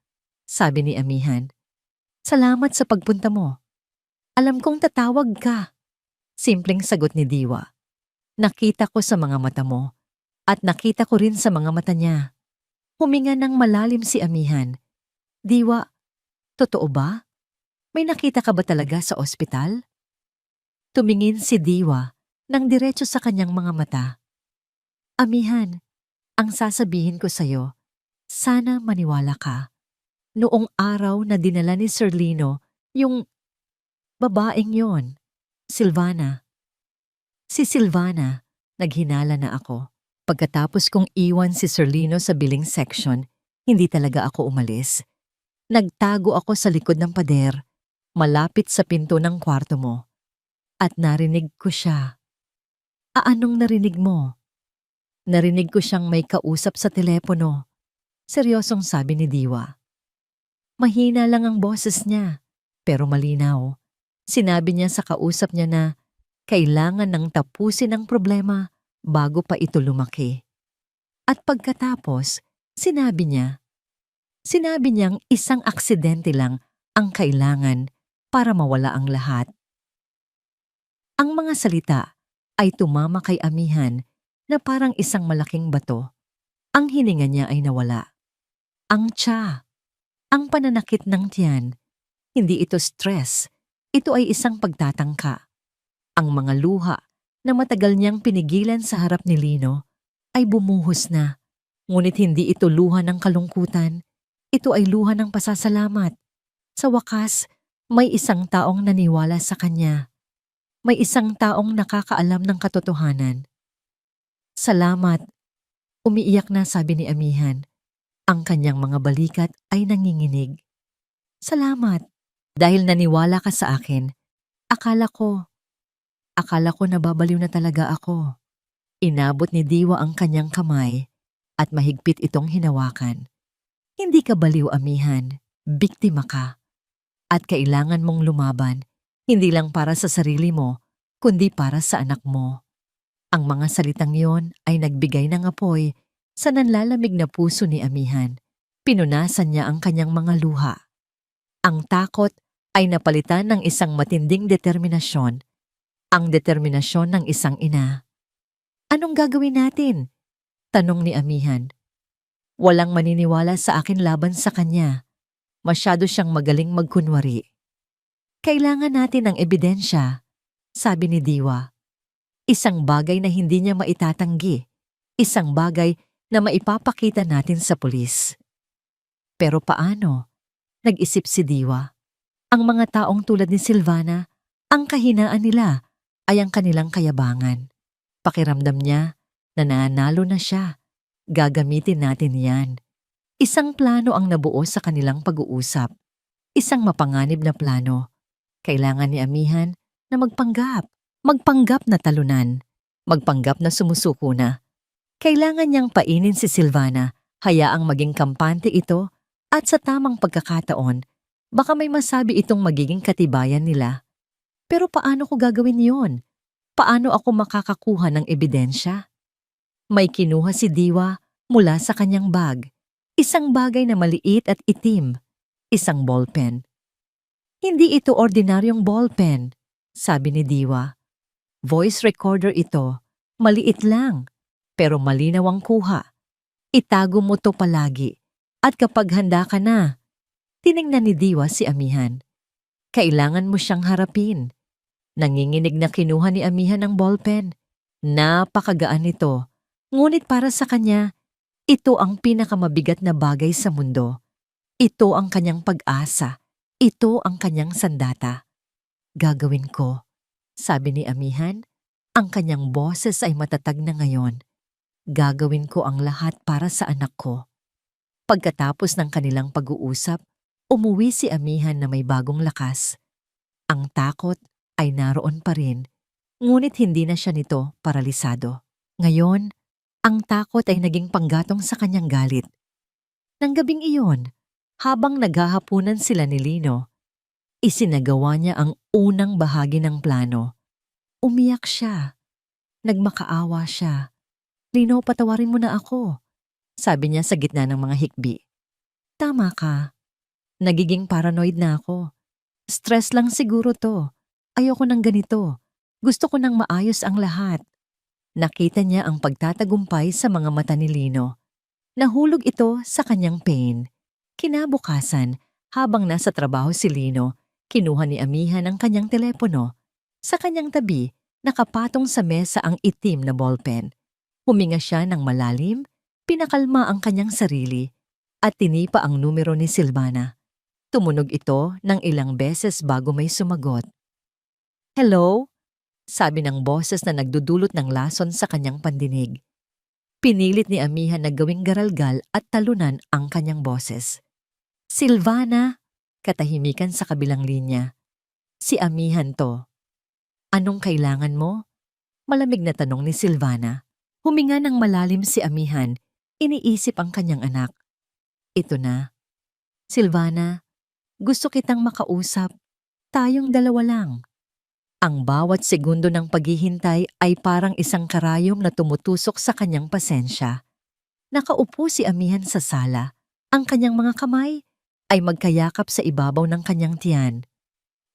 Speaker 1: sabi ni Amihan. "Salamat sa pagpunta mo. Alam kong tatawag ka." Simpleng sagot ni Diwa. "Nakita ko sa mga mata mo at nakita ko rin sa mga mata niya." Huminga ng malalim si Amihan. "Diwa, totoo ba? May nakita ka ba talaga sa ospital?" Tumingin si Diwa nang diretso sa kanyang mga mata. "Amihan, ang sasabihin ko sa'yo, sana maniwala ka. Noong araw na dinala ni Sir Lino, yung babaeng yon, Silvana." "Si Silvana," naghinala na ako. Pagkatapos kong iwan si Sir Lino sa billing section, hindi talaga ako umalis. Nagtago ako sa likod ng pader, malapit sa pinto ng kwarto mo. At narinig ko siya. "Anong narinig mo?" "Narinig ko siyang may kausap sa telepono," seryosong sabi ni Diwa. "Mahina lang ang boses niya, pero malinaw. Sinabi niya sa kausap niya na kailangan nang tapusin ang problema bago pa ito lumaki. At pagkatapos, sinabi niyang isang aksidente lang ang kailangan para mawala ang lahat." Ang mga salita ay tumama kay Amihan na parang isang malaking bato. Ang hininga niya ay nawala. Ang tiya, ang pananakit ng tiyan, hindi ito stress, ito ay isang pagtatangka. Ang mga luha na matagal niyang pinigilan sa harap ni Lino ay bumuhos na, ngunit hindi ito luha ng kalungkutan, ito ay luha ng pasasalamat. Sa wakas, may isang taong naniwala sa kanya. May isang taong nakakaalam ng katotohanan. "Salamat," umiiyak na sabi ni Amihan. Ang kanyang mga balikat ay nanginginig. "Salamat. Dahil naniwala ka sa akin. Akala ko nababaliw na talaga ako." Inabot ni Diwa ang kanyang kamay at mahigpit itong hinawakan. "Hindi ka baliw, Amihan. Biktima ka. At kailangan mong lumaban, hindi lang para sa sarili mo, kundi para sa anak mo." Ang mga salitang yon ay nagbigay ng apoy sa nanlalamig na puso ni Amihan. Pinunasan niya ang kanyang mga luha. Ang takot ay napalitan ng isang matinding determinasyon. Ang determinasyon ng isang ina. "Anong gagawin natin?" tanong ni Amihan. Walang maniniwala sa akin laban sa kanya. Masyado siyang magaling magkunwari. Kailangan natin ng ebidensya, sabi ni Diwa. Isang bagay na hindi niya maitatanggi. Isang bagay na maipapakita natin sa pulis. Pero paano? Nag-isip si Diwa. Ang mga taong tulad ni Silvana, ang kahinaan nila ay ang kanilang kayabangan. Pakiramdam niya na nanalo na siya. Gagamitin natin yan. Isang plano ang nabuo sa kanilang pag-uusap. Isang mapanganib na plano. Kailangan ni Amihan na magpanggap. Magpanggap na talunan. Magpanggap na sumusuko na. Kailangan niyang painin si Silvana, hayaang maging kampante ito at sa tamang pagkakataon, baka may masabi itong magiging katibayan nila. Pero paano ko gagawin yon? Paano ako makakakuha ng ebidensya? May kinuha si Diwa mula sa kanyang bag. Isang bagay na maliit at itim. Isang ballpen. Hindi ito ordinaryong ballpen, sabi ni Diwa. Voice recorder ito. Maliit lang, pero malinaw ang kuha. Itago mo to palagi. At kapag handa ka na, tiningnan ni Diwa si Amihan. Kailangan mo siyang harapin. Nanginginig na kinuha ni Amihan ang ballpen. Napakagaan nito. Ngunit para sa kanya, ito ang pinakamabigat na bagay sa mundo. Ito ang kanyang pag-asa. Ito ang kanyang sandata. Gagawin ko, sabi ni Amihan. Ang kanyang boses ay matatag na ngayon. Gagawin ko ang lahat para sa anak ko. Pagkatapos ng kanilang pag-uusap, umuwi si Amihan na may bagong lakas. Ang takot ay naroon pa rin, ngunit hindi na siya nito paralisado. Ngayon, ang takot ay naging panggatong sa kanyang galit. Nang gabing iyon, habang naghahapunan sila ni Lino, isinagawa niya ang unang bahagi ng plano. Umiyak siya. Nagmakaawa siya. Lino, patawarin mo na ako, sabi niya sa gitna ng mga hikbi. Tama ka. Nagiging paranoid na ako. Stress lang siguro to. Ayoko ng ganito. Gusto ko nang maayos ang lahat. Nakita niya ang pagtatagumpay sa mga mata ni Lino. Nahulog ito sa kanyang pain. Kinabukasan, habang nasa trabaho si Lino, kinuha ni Amihan ang kanyang telepono. Sa kanyang tabi, nakapatong sa mesa ang itim na ballpen. Huminga siya ng malalim, pinakalma ang kanyang sarili, at tinipa ang numero ni Silvana. Tumunog ito ng ilang beses bago may sumagot. Hello? Sabi ng boses na nagdudulot ng lason sa kanyang pandinig. Pinilit ni Amihan na gawing garalgal at talunan ang kanyang boses. Silvana, katahimikan sa kabilang linya. Si Amihan to. Anong kailangan mo? Malamig na tanong ni Silvana. Huminga ng malalim si Amihan, iniisip ang kanyang anak. Ito na. Silvana, gusto kitang makausap. Tayong dalawa lang. Ang bawat segundo ng paghihintay ay parang isang karayom na tumutusok sa kanyang pasensya. Nakaupo si Amihan sa sala. Ang kanyang mga kamay ay magkayakap sa ibabaw ng kanyang tiyan.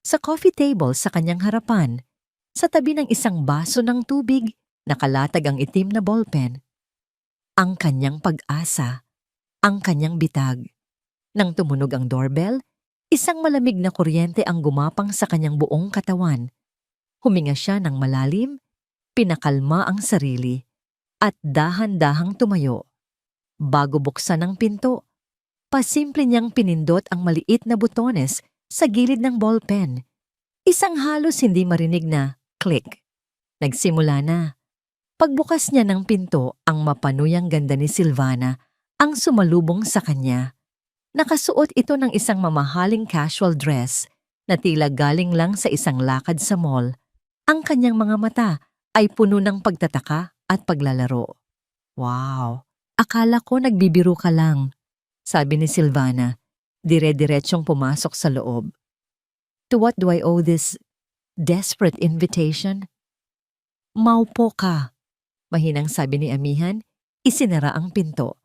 Speaker 1: Sa coffee table sa kanyang harapan, sa tabi ng isang baso ng tubig, nakalatag ang itim na ballpen. Ang kanyang pag-asa, ang kanyang bitag. Nang tumunog ang doorbell, isang malamig na kuryente ang gumapang sa kanyang buong katawan. Huminga siya ng malalim, pinakalma ang sarili, at dahan-dahang tumayo. Bago buksan ang pinto, pasimple niyang pinindot ang maliit na butones sa gilid ng ballpen. Isang halos hindi marinig na click. Nagsimula na. Pagbukas niya ng pinto, ang mapanuyang ganda ni Silvana ang sumalubong sa kanya. Nakasuot ito ng isang mamahaling casual dress na tila galing lang sa isang lakad sa mall. Ang kanyang mga mata ay puno ng pagtataka at paglalaro. Wow! Akala ko nagbibiro ka lang, sabi ni Silvana, dire-diretsyong pumasok sa loob. To what do I owe this desperate invitation? Maupo ka, mahinang sabi ni Amihan, isinara ang pinto.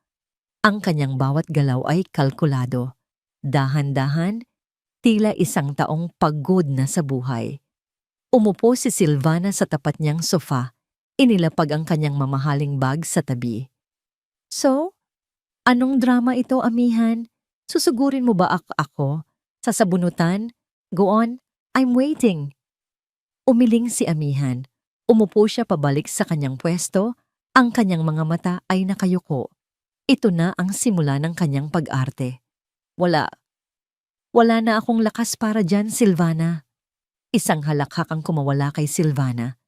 Speaker 1: Ang kanyang bawat galaw ay kalkulado. Dahan-dahan, tila isang taong pagod na sa buhay. Umupo si Silvana sa tapat niyang sofa, inilapag ang kanyang mamahaling bag sa tabi. So, Anong drama ito, amihan? Susugurin mo ba ako? Sa sabunutan? Go on, I'm waiting. Umiling si amihan. Umupo siya pabalik sa kanyang pwesto. Ang kanyang mga mata ay nakayuko. Ito na ang simula ng kanyang pag-arte. Wala na akong lakas para dyan, Silvana. Isang halakhak ang kumawala kay Silvana.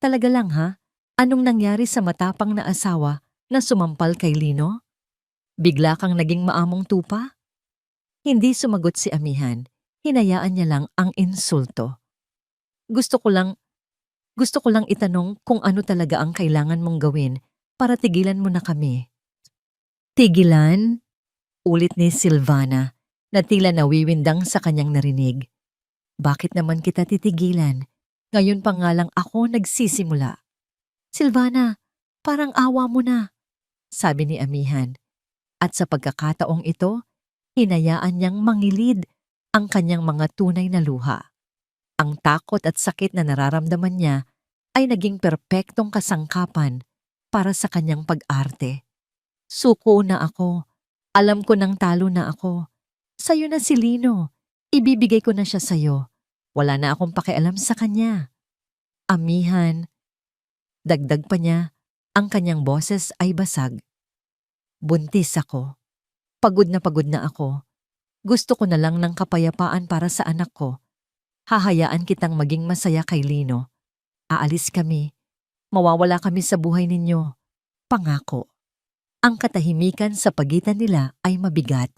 Speaker 1: Talaga lang ha? Anong nangyari sa matapang na asawa na sumampal kay Lino? Bigla kang naging maamong tupa? Hindi sumagot si amihan. Hinayaan niya lang ang insulto. Gusto ko lang itanong kung ano talaga ang kailangan mong gawin para tigilan mo na kami. Tigilan? Ulit ni Silvana na tila nawiwindang sa kanyang narinig. Bakit naman kita titigilan? Ngayon pa nga lang ako nagsisimula. Silvana, parang awa mo na, sabi ni amihan. At sa pagkakataong ito, hinayaan niyang mangilid ang kanyang mga tunay na luha. Ang takot at sakit na nararamdaman niya ay naging perpektong kasangkapan para sa kanyang pag-arte. Suko na ako. Alam ko nang talo na ako. Sa'yo na si Lino. Ibibigay ko na siya sa'yo. Wala na akong pakialam sa kanya. Amihan. Dagdag pa niya, ang kanyang boses ay basag. Buntis ako. Pagod na ako. Gusto ko na lang ng kapayapaan para sa anak ko. Hahayaan kitang maging masaya kay Lino. Aalis kami. Mawawala kami sa buhay ninyo. Pangako. Ang katahimikan sa pagitan nila ay mabigat.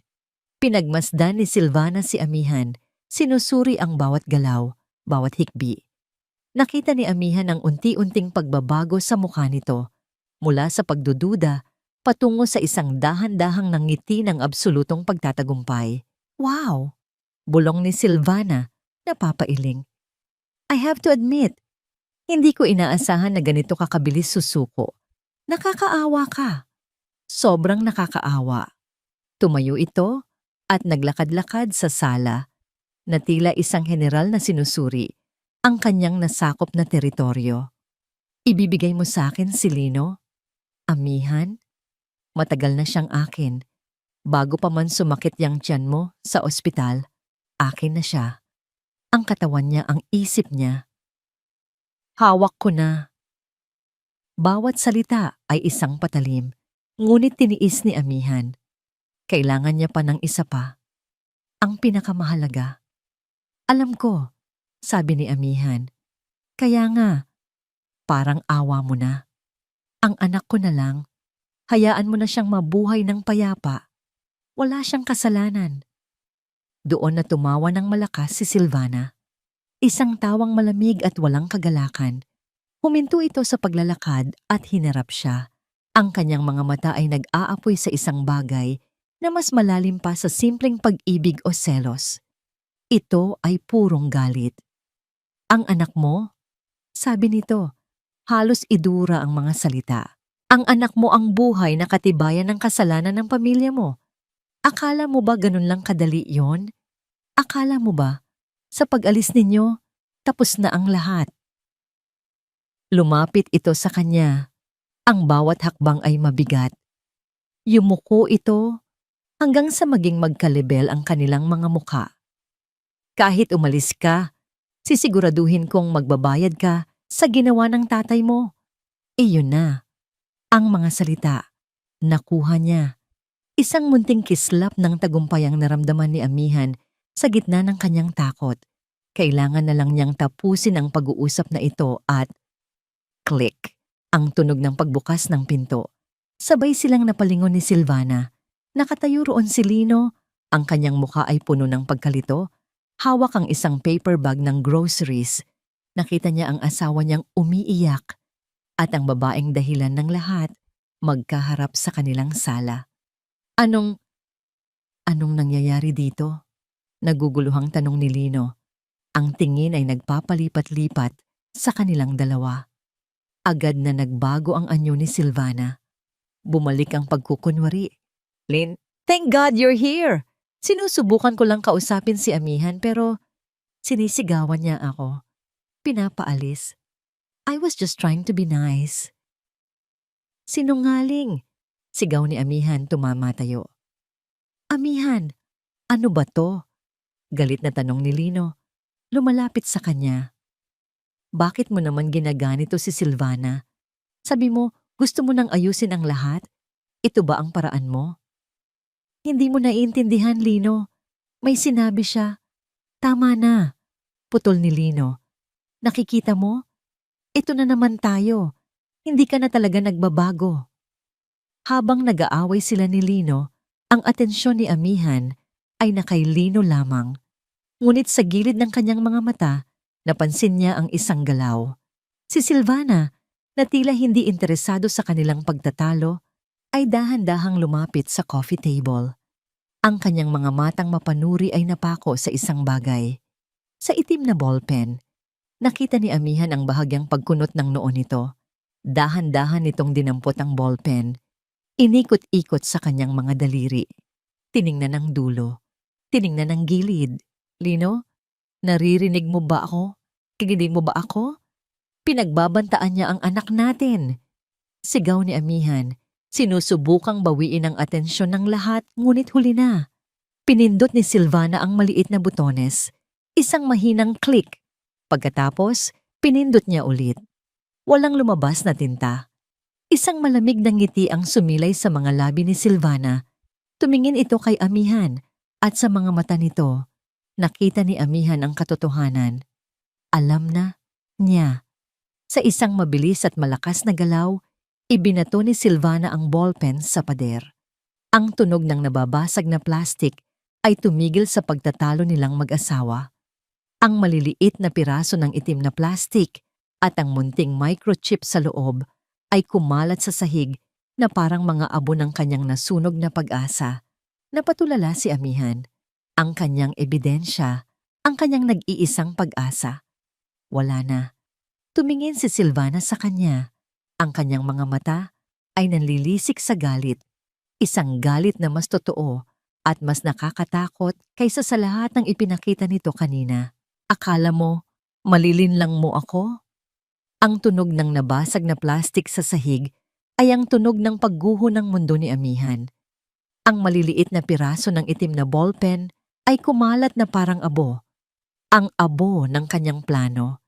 Speaker 1: Pinagmasdan ni Silvana si amihan. Sinusuri ang bawat galaw, bawat hikbi. Nakita ni amihan ang unti-unting pagbabago sa mukha nito. Mula sa pagdududa, patungo sa isang dahan-dahang nangiti ng absolutong pagtatagumpay. Wow! Bulong ni Silvana, napapailing. I have to admit, hindi ko inaasahan na ganito kakabilis susuko. Nakakaawa ka. Sobrang nakakaawa. Tumayo ito at naglakad-lakad sa sala na tila isang general na sinusuri ang kanyang nasakop na teritoryo. Ibibigay mo sa akin si Lino? Amihan? Matagal na siyang akin. Bago pa man sumakit yang tiyan mo sa ospital, akin na siya. Ang katawan niya, ang isip niya. Hawak ko na. Bawat salita ay isang patalim, ngunit tiniis ni amihan. Kailangan niya pa ng isa pa. Ang pinakamahalaga. Alam ko, sabi ni amihan. Kaya nga, parang awa mo na. Ang anak ko na lang, hayaan mo na siyang mabuhay ng payapa. Wala siyang kasalanan. Doon na tumawa ng malakas si Silvana. Isang tawang malamig at walang kagalakan. Huminto ito sa paglalakad at hinarap siya. Ang kanyang mga mata ay nag-aapoy sa isang bagay na mas malalim pa sa simpleng pag-ibig o selos. Ito ay purong galit. Ang anak mo? Sabi nito, halos idura ang mga salita. Ang anak mo ang buhay na katibayan ng kasalanan ng pamilya mo. Akala mo ba ganun lang kadali yon? Akala mo ba, sa pag-alis ninyo, tapos na ang lahat? Lumapit ito sa kanya. Ang bawat hakbang ay mabigat. Yumuko ito hanggang sa maging magkalibel ang kanilang mga mukha. Kahit umalis ka, sisiguraduhin kong magbabayad ka sa ginawa ng tatay mo. Iyon na. Ang mga salita, nakuha niya. Isang munting kislap ng tagumpay ang naramdaman ni amihan sa gitna ng kanyang takot. Kailangan na lang niyang tapusin ang pag-uusap na ito at click, ang tunog ng pagbukas ng pinto. Sabay silang napalingon ni Silvana. Nakatayo roon si Lino, ang kanyang mukha ay puno ng pagkalito. Hawak ang isang paper bag ng groceries. Nakita niya ang asawa niyang umiiyak at ang babaeng dahilan ng lahat magkaharap sa kanilang sala. Anong nangyayari dito? Naguguluhang tanong ni Lino. Ang tingin ay nagpapalipat-lipat sa kanilang dalawa. Agad na nagbago ang anyo ni Silvana. Bumalik ang pagkukunwari. Lynn, thank God you're here! Sinusubukan ko lang kausapin si amihan pero sinisigawan niya ako. Pinapaalis. I was just trying to be nice. Sinungaling. Sigaw ni Amihan tumamatayo. Amihan, ano ba to? Galit na tanong ni Lino. Lumalapit sa kanya. Bakit mo naman ginaganito si Silvana? Sabi mo, gusto mo nang ayusin ang lahat? Ito ba ang paraan mo? Hindi mo naiintindihan, Lino. May sinabi siya. Tama na. Putol ni Lino. Nakikita mo? Ito na naman tayo. Hindi ka na talaga nagbabago. Habang nag-aaway sila ni Lino, ang atensyon ni Amihan ay nakay Lino lamang. Ngunit sa gilid ng kanyang mga mata, napansin niya ang isang galaw. Si Silvana, na tila hindi interesado sa kanilang pagtatalo, ay dahan-dahang lumapit sa coffee table. Ang kanyang mga matang mapanuri ay napako sa isang bagay. Sa itim na ballpen, nakita ni Amihan ang bahagyang pagkunot ng noo nito. Dahan-dahan nitong dinampot ang ballpen. Inikot-ikot sa kanyang mga daliri. Tiningnan ang dulo. Tiningnan ang gilid. Lino, naririnig mo ba ako? Kikinig mo ba ako? Pinagbabantaan niya ang anak natin. Sigaw ni Amihan. Sinusubukang bawiin ang atensyon ng lahat, ngunit huli na. Pinindot ni Silvana ang maliit na butones. Isang mahinang click. Pagkatapos, pinindot niya ulit. Walang lumabas na tinta. Isang malamig na ngiti ang sumilay sa mga labi ni Silvana. Tumingin ito kay Amihan at sa mga mata nito, nakita ni Amihan ang katotohanan. Alam na niya. Sa isang mabilis at malakas na galaw, ibinato ni Silvana ang ballpen sa pader. Ang tunog ng nababasag na plastik ay tumigil sa pagtatalo nilang mag-asawa. Ang maliliit na piraso ng itim na plastik at ang munting microchip sa loob ay kumalat sa sahig na parang mga abo ng kanyang nasunog na pag-asa. Napatulala si Amihan. Ang kanyang ebidensya, ang kanyang nag-iisang pag-asa. Wala na. Tumingin si Silvana sa kanya. Ang kanyang mga mata ay nanlilisik sa galit. Isang galit na mas totoo at mas nakakatakot kaysa sa lahat ng ipinakita nito kanina. Akala mo, malilinlang mo ako? Ang tunog ng nabasag na plastik sa sahig ay ang tunog ng pagguho ng mundo ni Amihan. Ang maliliit na piraso ng itim na ballpen ay kumalat na parang abo. Ang abo ng kanyang plano,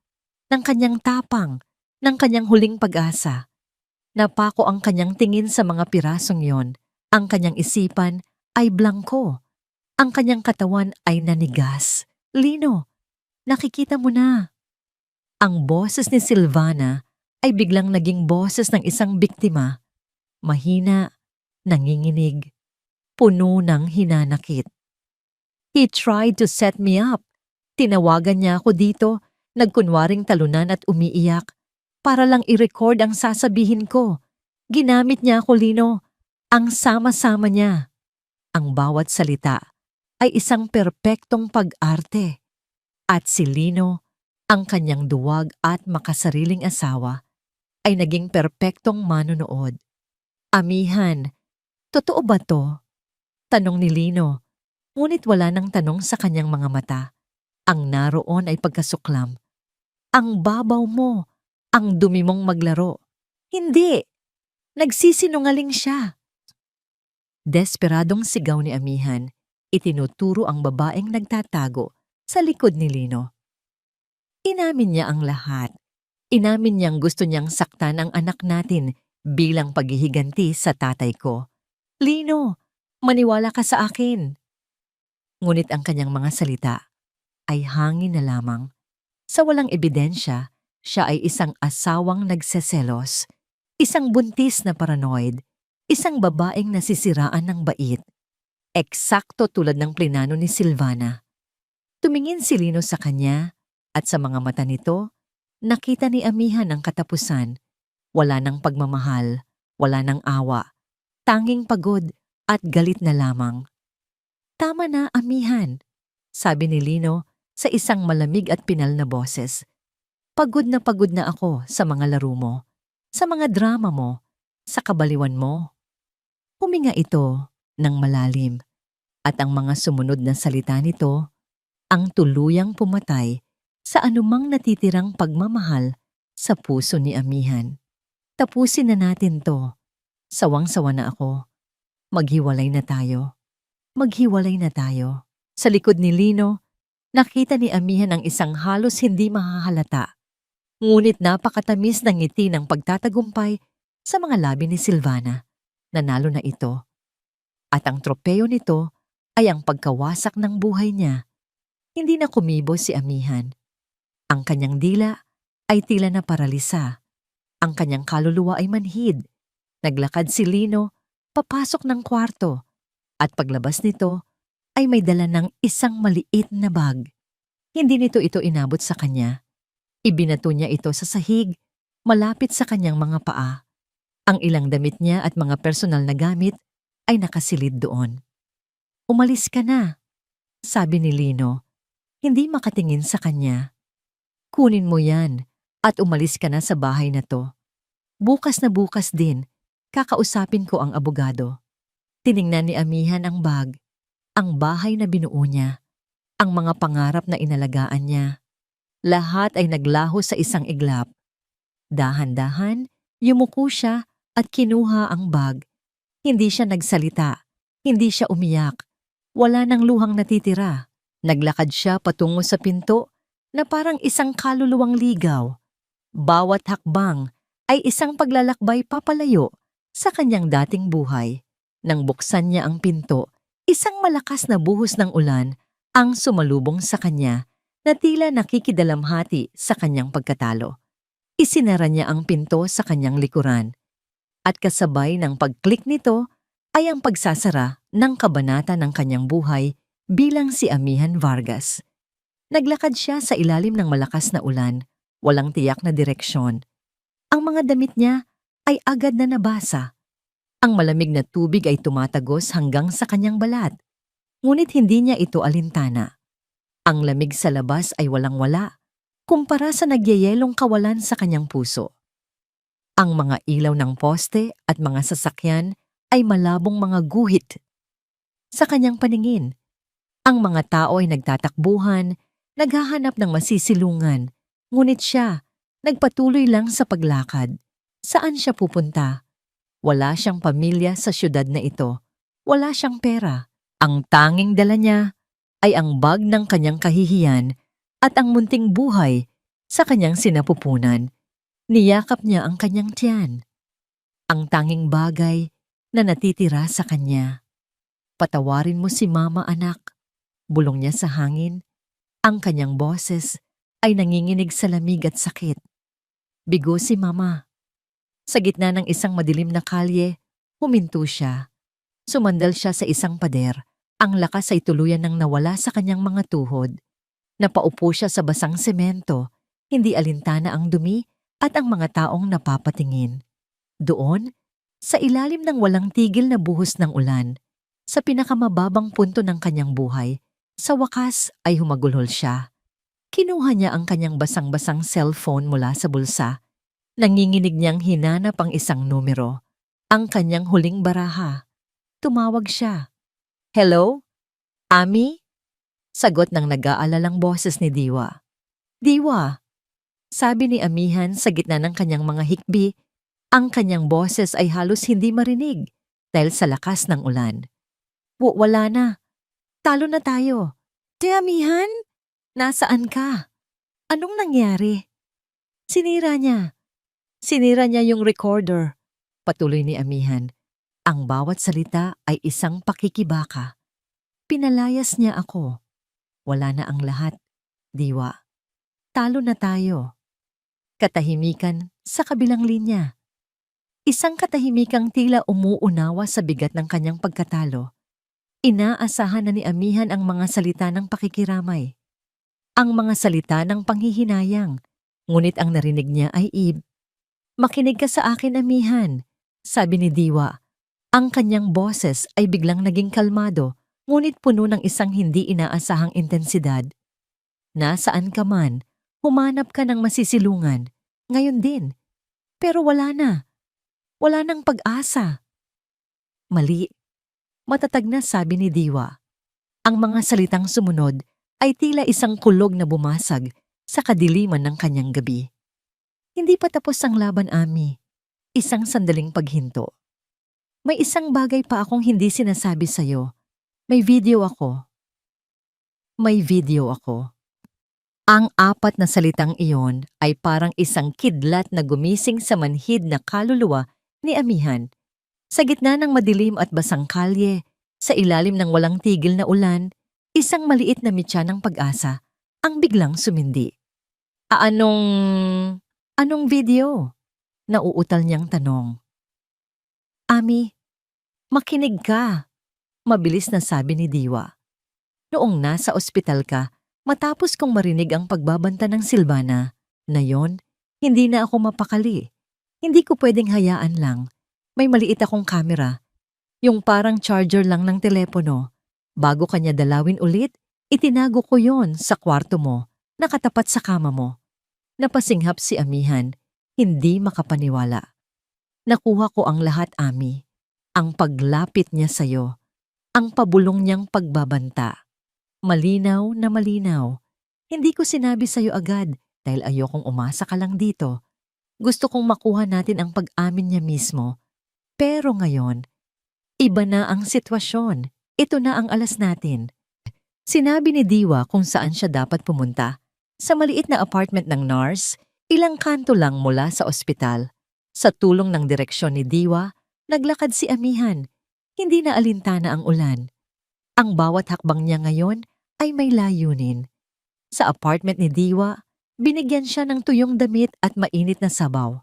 Speaker 1: ng kanyang tapang, ng kanyang huling pag-asa. Napako ang kanyang tingin sa mga pirasong yon. Ang kanyang isipan ay blangko. Ang kanyang katawan ay nanigas. Lino, nakikita mo na. Ang boses ni Silvana ay biglang naging boses ng isang biktima. Mahina, nanginginig, puno ng hinanakit. He tried to set me up. Tinawagan niya ako dito, nagkunwaring talunan at umiiyak, para lang i-record ang sasabihin ko. Ginamit niya ako, Lino. Ang sama-sama niya. Ang bawat salita ay isang perpektong pag-arte. At si Lino, ang kanyang duwag at makasariling asawa, ay naging perpektong manunood. Amihan, totoo ba to? Tanong ni Lino, ngunit wala nang tanong sa kanyang mga mata. Ang naroon ay pagkasuklam. Ang babaw mo, ang dumi mong maglaro. Hindi! Nagsisinungaling siya. Desperadong sigaw ni Amihan, itinuturo ang babaeng nagtatago sa likod ni Lino. Inamin niya ang lahat. Inamin niyang gusto niyang saktan ang anak natin bilang paghihiganti sa tatay ko. Lino, maniwala ka sa akin. Ngunit ang kanyang mga salita ay hangin na lamang. Sa walang ebidensya, siya ay isang asawang nagseselos, isang buntis na paranoid, isang babaeng nasisiraan ng bait. Eksakto tulad ng plinano ni Silvana. Tumingin si Lino sa kanya at sa mga mata nito, nakita ni Amihan ang katapusan. Wala nang pagmamahal, wala nang awa, tanging pagod at galit na lamang. Tama na, Amihan, sabi ni Lino sa isang malamig at pinal na boses. Pagod na ako sa mga laro mo, sa mga drama mo, sa kabaliwan mo. Huminga ito ng malalim at ang mga sumunod na salita nito ang tuluyang pumatay sa anumang natitirang pagmamahal sa puso ni Amihan. Tapusin na natin to. Sawang-sawa na ako. Maghiwalay na tayo. Maghiwalay na tayo. Sa likod ni Lino, nakita ni Amihan ang isang halos hindi mahahalata. Ngunit napakatamis ng ngiti ng pagtatagumpay sa mga labi ni Silvana. Nanalo na ito. At ang tropeo nito ay ang pagkawasak ng buhay niya. Hindi na kumibo si Amihan. Ang kanyang dila ay tila na paralisa. Ang kanyang kaluluwa ay manhid. Naglakad si Lino papasok ng kwarto at paglabas nito ay may dala ng isang maliit na bag. Hindi nito ito inabot sa kanya. Ibinato niya ito sa sahig malapit sa kanyang mga paa. Ang ilang damit niya at mga personal na gamit ay nakasilid doon. "Umalis ka na," sabi ni Lino, hindi makatingin sa kanya. "Kunin mo yan at umalis ka na sa bahay na to. Bukas na bukas din, kakausapin ko ang abogado." Tiningnan ni Amihan ang bag, ang bahay na binuo niya, ang mga pangarap na inalagaan niya. Lahat ay naglaho sa isang iglap. Dahan-dahan, yumuko siya at kinuha ang bag. Hindi siya nagsalita, hindi siya umiyak. Wala nang luhang natitira. Naglakad siya patungo sa pinto na parang isang kaluluwang ligaw. Bawat hakbang ay isang paglalakbay papalayo sa kanyang dating buhay. Nang buksan niya ang pinto, isang malakas na buhos ng ulan ang sumalubong sa kanya na tila nakikidalamhati sa kanyang pagkatalo. Isinara niya ang pinto sa kanyang likuran at kasabay ng pag-click nito ay ang pagsasara ng kabanata ng kanyang buhay bilang si Amihan Vargas. Naglakad siya sa ilalim ng malakas na ulan, walang tiyak na direksyon. Ang mga damit niya ay agad na nabasa. Ang malamig na tubig ay tumatagos hanggang sa kanyang balat. Ngunit hindi niya ito alintana. Ang lamig sa labas ay walang-wala, kumpara sa nagyayelong kawalan sa kanyang puso. Ang mga ilaw ng poste at mga sasakyan ay malabong mga guhit. Sa kanyang paningin, ang mga tao ay nagtatakbuhan, naghahanap ng masisilungan, ngunit siya, nagpatuloy lang sa paglakad. Saan siya pupunta? Wala siyang pamilya sa syudad na ito. Wala siyang pera. Ang tanging dala niya ay ang bag ng kanyang kahihiyan at ang munting buhay sa kanyang sinapupunan. Niyakap niya ang kanyang tiyan. Ang tanging bagay na natitira sa kanya. "Patawarin mo si Mama, anak." Bulong niya sa hangin. Ang kanyang boses ay nanginginig sa lamig at sakit. Bigo si Mama. Sa gitna ng isang madilim na kalye, huminto siya. Sumandal siya sa isang pader. Ang lakas ay tuluyan nang nawala sa kanyang mga tuhod. Napaupo siya sa basang semento, hindi alintana ang dumi at ang mga taong napapatingin. Doon, sa ilalim ng walang tigil na buhos ng ulan, sa pinakamababang punto ng kanyang buhay, sa wakas ay humagulhol siya. Kinuha niya ang kanyang basang-basang cellphone mula sa bulsa. Nanginginig niyang hinanap ang isang numero, ang kanyang huling baraha. Tumawag siya. "Hello? Ami?" Sagot ng nag-aalalang boses ni Diwa. "Diwa," sabi ni Amihan sa gitna ng kanyang mga hikbi. Ang kanyang boses ay halos hindi marinig dahil sa lakas ng ulan. Wala na. Talo na tayo." "Te Amihan? Nasaan ka? Anong nangyari?" Sinira niya yung recorder," patuloy ni Amihan. Ang bawat salita ay isang pakikibaka. "Pinalayas niya ako. Wala na ang lahat, Diwa. Talo na tayo." Katahimikan sa kabilang linya. Isang katahimikang tila umuunawa sa bigat ng kanyang pagkatalo. Inaasahan na ni Amihan ang mga salita ng pakikiramay. Ang mga salita ng panghihinayang. Ngunit ang narinig niya ay "Makinig ka sa akin, Amihan," sabi ni Diwa. Ang kanyang boses ay biglang naging kalmado, ngunit puno ng isang hindi inaasahang intensidad. "Nasaan ka man, humanap ka ng masisilungan. Ngayon din. Pero wala na. Wala nang pag-asa." "Mali," matatag na sabi ni Diwa. Ang mga salitang sumunod ay tila isang kulog na bumasag sa kadiliman ng kanyang gabi. "Hindi pa tapos ang laban, Ami. Isang sandaling paghinto. May isang bagay pa akong hindi sinasabi sa'yo. May video ako. May video ako. Ang apat na salitang iyon ay parang isang kidlat na gumising sa manhid na kaluluwa ni Amihan. Sa gitna ng madilim at basang kalye, sa ilalim ng walang tigil na ulan, isang maliit na mitya ng pag-asa ang biglang sumindi. Anong video? Nauutal niyang tanong. Ami, makinig ka, mabilis na sabi ni Diwa. Noong nasa ospital ka, matapos kong marinig ang pagbabanta ng Silvana, na yon, hindi na ako mapakali. Hindi ko pwedeng hayaan lang. May maliit akong kamera. Yung parang charger lang ng telepono. Bago kanya dalawin ulit, itinago ko yon sa kwarto mo, nakatapat sa kama mo. Napasinghap si Amihan, hindi makapaniwala. Nakuha ko ang lahat, Ami. Ang paglapit niya sa'yo. Ang pabulong niyang pagbabanta. Malinaw na malinaw. Hindi ko sinabi sa'yo agad dahil ayokong umasa ka lang dito. Gusto kong makuha natin ang pag-amin niya mismo. Pero ngayon, iba na ang sitwasyon. Ito na ang alas natin. Sinabi ni Diwa kung saan siya dapat pumunta. Sa maliit na apartment ng nurse, ilang kanto lang mula sa ospital. Sa tulong ng direksyon ni Diwa, naglakad si Amihan. Hindi na alintana ang ulan. Ang bawat hakbang niya ngayon ay may layunin. Sa apartment ni Diwa, binigyan siya ng tuyong damit at mainit na sabaw.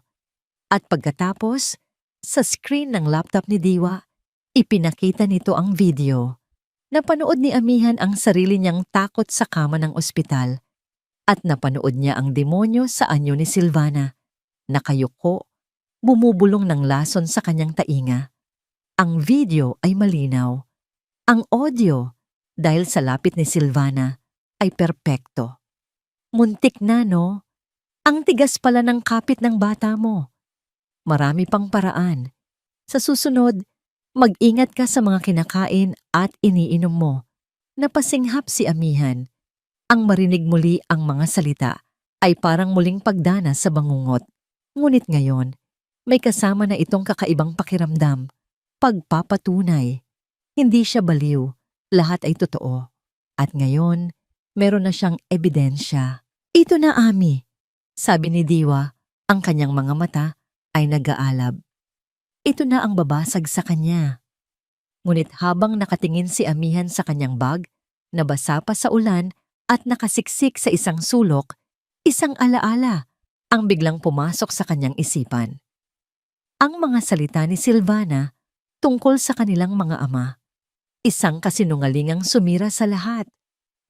Speaker 1: At pagkatapos, sa screen ng laptop ni Diwa, ipinakita nito ang video. Napanood ni Amihan ang sarili niyang takot sa kama ng ospital. At napanood niya ang demonyo sa anyo ni Silvana. Nakayuko, bumubulong ng lason sa kanyang tainga. Ang video ay malinaw. Ang audio, dahil sa lapit ni Silvana, ay perpekto. Muntik na, no? Ang tigas pala ng kapit ng bata mo. Marami pang paraan. Sa susunod, mag-ingat ka sa mga kinakain at iniinom mo. Napasinghap si Amihan. Ang marinig muli ang mga salita ay parang muling pagdana sa bangungot. Ngunit ngayon, may kasama na itong kakaibang pakiramdam. Pagpapatunay. Hindi siya baliw. Lahat ay totoo. At ngayon, meron na siyang ebidensya. Ito na, Ami. Sabi ni Diwa, ang kanyang mga mata ay nag-aalab. Ito na ang babasag sa kanya. Ngunit habang nakatingin si Amihan sa kanyang bag, nabasa pa sa ulan at nakasiksik sa isang sulok, isang alaala ang biglang pumasok sa kanyang isipan. Ang mga salita ni Silvana tungkol sa kanilang mga ama. Isang kasinungalingang sumira sa lahat.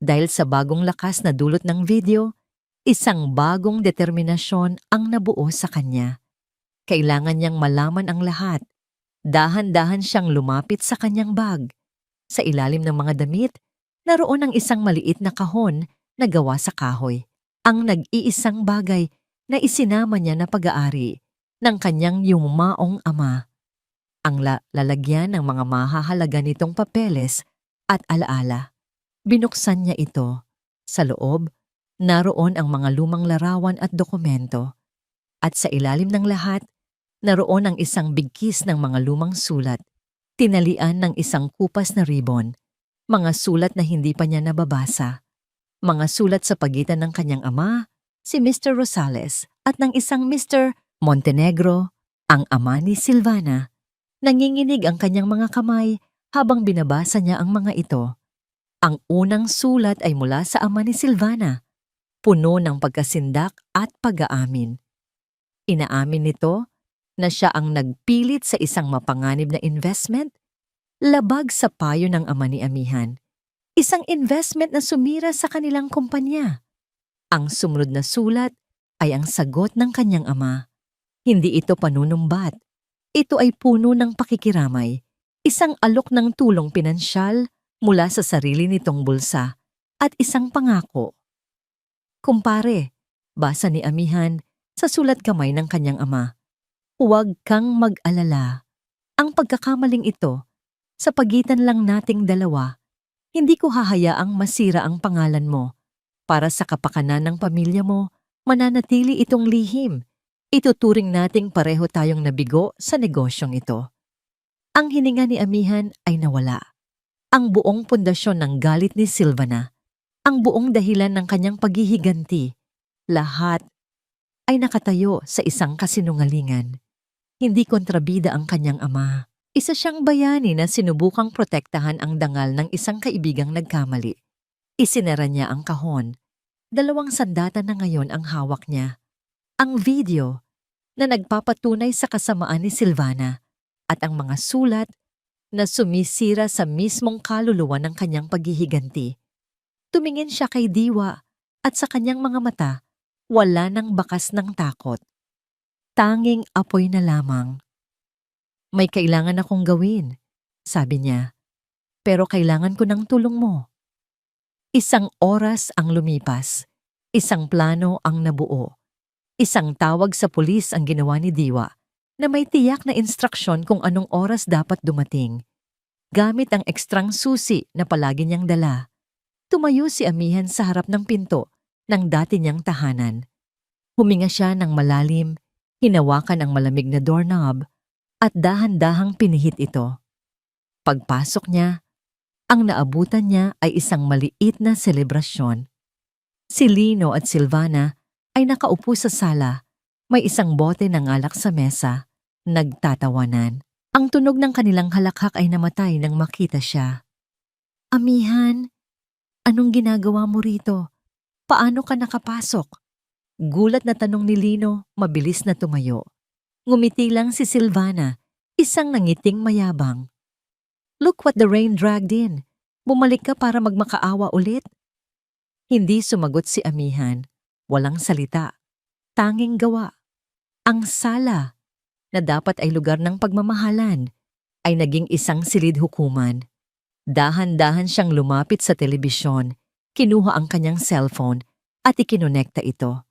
Speaker 1: Dahil sa bagong lakas na dulot ng video, isang bagong determinasyon ang nabuo sa kanya. Kailangan niyang malaman ang lahat. Dahan-dahan siyang lumapit sa kanyang bag. Sa ilalim ng mga damit, naroon ang isang maliit na kahon na gawa sa kahoy. Ang nag-iisang bagay na isinama niya na pag-aari ng kanyang yumaong ama. Ang lalagyan ng mga mahahalaga nitong papeles at alaala. Binuksan niya ito. Sa loob, naroon ang mga lumang larawan at dokumento. At sa ilalim ng lahat, naroon ang isang bigkis ng mga lumang sulat, tinalian ng isang kupas na ribon, mga sulat na hindi pa niya nababasa, mga sulat sa pagitan ng kanyang ama, si Mr. Rosales, at ng isang Mr. Montenegro, ang ama ni Silvana. Nanginginig ang kanyang mga kamay habang binabasa niya ang mga ito. Ang unang sulat ay mula sa ama ni Silvana, puno ng pagkasindak at pag-aamin. Inaamin nito na siya ang nagpilit sa isang mapanganib na investment, labag sa payo ng ama ni Amihan. Isang investment na sumira sa kanilang kumpanya. Ang sumunod na sulat ay ang sagot ng kanyang ama. Hindi ito panunumbat. Ito ay puno ng pakikiramay, isang alok ng tulong pinansyal mula sa sarili nitong bulsa at isang pangako. Kumpare, basa ni Amihan sa sulat kamay ng kanyang ama. Huwag kang mag-alala. Ang pagkakamaling ito, sa pagitan lang nating dalawa, hindi ko hahayaang masira ang pangalan mo. Para sa kapakanan ng pamilya mo, mananatili itong lihim. Ituturing nating pareho tayong nabigo sa negosyong ito. Ang hininga ni Amihan ay nawala. Ang buong pundasyon ng galit ni Silvana, ang buong dahilan ng kanyang paghihiganti, lahat ay nakatayo sa isang kasinungalingan. Hindi kontrabida ang kanyang ama. Isa siyang bayani na sinubukang protektahan ang dangal ng isang kaibigang nagkamali. Isinara niya ang kahon. 2 sandata na ngayon ang hawak niya. Ang video na nagpapatunay sa kasamaan ni Silvana at ang mga sulat na sumisira sa mismong kaluluwa ng kanyang paghihiganti. Tumingin siya kay Diwa at sa kanyang mga mata, wala nang bakas ng takot. Tanging apoy na lamang. May kailangan akong gawin, sabi niya. Pero kailangan ko ng tulong mo. 1 oras ang lumipas. 1 plano ang nabuo. 1 tawag sa pulis ang ginawa ni Diwa na may tiyak na instruksyon kung anong oras dapat dumating. Gamit ang ekstrang susi na palagi niyang dala, tumayo si Amihan sa harap ng pinto ng dati niyang tahanan. Huminga siya ng malalim, hinawakan ang malamig na doorknob at dahan-dahang pinihit ito. Pagpasok niya, ang naabutan niya ay isang maliit na selebrasyon. Si Lino at Silvana ay nakaupo sa sala, may isang bote ng alak sa mesa, nagtatawanan. Ang tunog ng kanilang halakhak ay namatay nang makita siya. Amihan, anong ginagawa mo rito? Paano ka nakapasok? Gulat na tanong ni Lino, mabilis na tumayo. Ngumiti lang si Silvana, isang nangiting mayabang. Look what the rain dragged in. Bumalik ka para magmakaawa ulit? Hindi sumagot si Amihan. Walang salita. Tanging gawa. Ang sala, na dapat ay lugar ng pagmamahalan, ay naging isang silid hukuman. Dahan-dahan siyang lumapit sa telebisyon, kinuha ang kanyang cellphone at ikinonekta ito.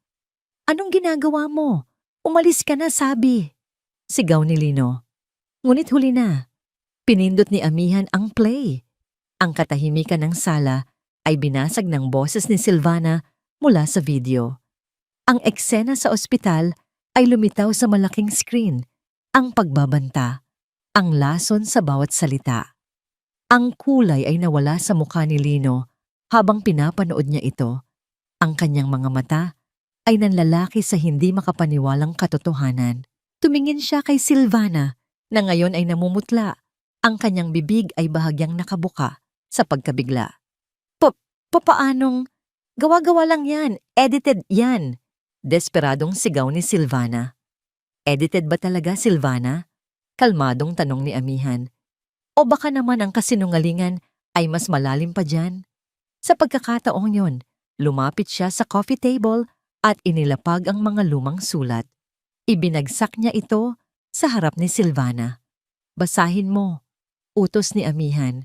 Speaker 1: Anong ginagawa mo? Umalis ka na, sabi. Sigaw ni Lino. Ngunit huli na. Pinindot ni Amihan ang play. Ang katahimikan ng sala ay binasag ng boses ni Silvana mula sa video. Ang eksena sa ospital ay lumitaw sa malaking screen. Ang pagbabanta, ang lason sa bawat salita. Ang kulay ay nawala sa mukha ni Lino habang pinapanood niya ito. Ang kanyang mga mata ay nanlalaki sa hindi makapaniwalang katotohanan. Tumingin siya kay Silvana na ngayon ay namumutla. Ang kanyang bibig ay bahagyang nakabuka sa pagkabigla. Papaanong? Gawa-gawa lang yan. Edited yan. Desperadong sigaw ni Silvana. Edited ba talaga, Silvana? Kalmadong tanong ni Amihan. O baka naman ang kasinungalingan ay mas malalim pa dyan? Sa pagkakataong yon, lumapit siya sa coffee table at inilapag ang mga lumang sulat. Ibinagsak niya ito sa harap ni Silvana. Basahin mo, utos ni Amihan.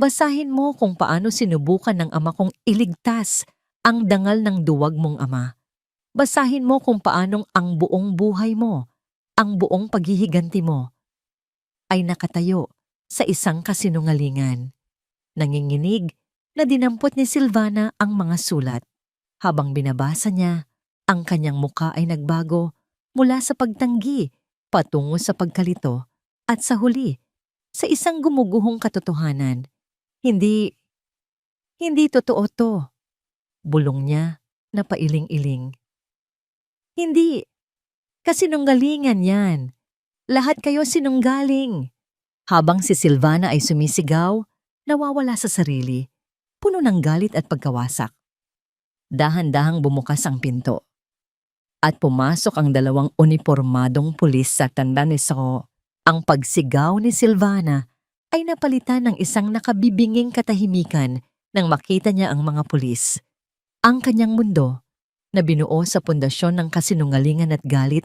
Speaker 1: Basahin mo kung paano sinubukan ng ama kong iligtas ang dangal ng duwag mong ama. Basahin mo kung paanong ang buong buhay mo, ang buong paghihiganti mo, ay nakatayo sa isang kasinungalingan. Nanginginig na dinampot ni Silvana ang mga sulat. Habang binabasa niya, ang kanyang muka ay nagbago mula sa pagtanggi patungo sa pagkalito at sa huli, sa isang gumuguhong katotohanan. Hindi totoo to. Bulong niya na pailing-iling. Hindi. Kasinunggalingan yan. Lahat kayo sinunggaling. Habang si Silvana ay sumisigaw, nawawala sa sarili, puno ng galit at pagkawasak. Dahan-dahang bumukas ang pinto. At pumasok ang 2 unipormadong pulis sa tanda ni So. Ang pagsigaw ni Silvana ay napalitan ng isang nakabibinging katahimikan nang makita niya ang mga pulis. Ang kanyang mundo, na binuo sa pundasyon ng kasinungalingan at galit,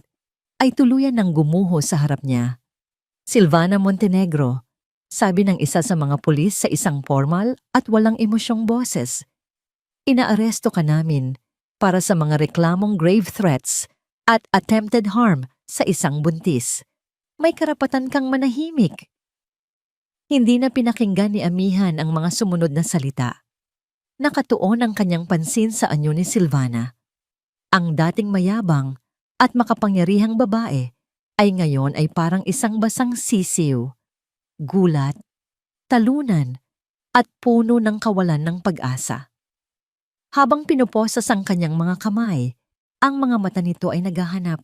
Speaker 1: ay tuluyan ng gumuho sa harap niya. Silvana Montenegro, sabi ng isa sa mga pulis sa isang formal at walang emosyong boses. Inaaresto ka namin para sa mga reklamong grave threats at attempted harm sa isang buntis. May karapatan kang manahimik. Hindi na pinakinggan ni Amihan ang mga sumunod na salita. Nakatuon ang kanyang pansin sa anyo ni Silvana. Ang dating mayabang at makapangyarihang babae ay ngayon ay parang isang basang sisiw. gulat, talunan, at puno ng kawalan ng pag-asa. Habang pinuposas ang kanyang mga kamay, ang mga mata nito ay naghahanap,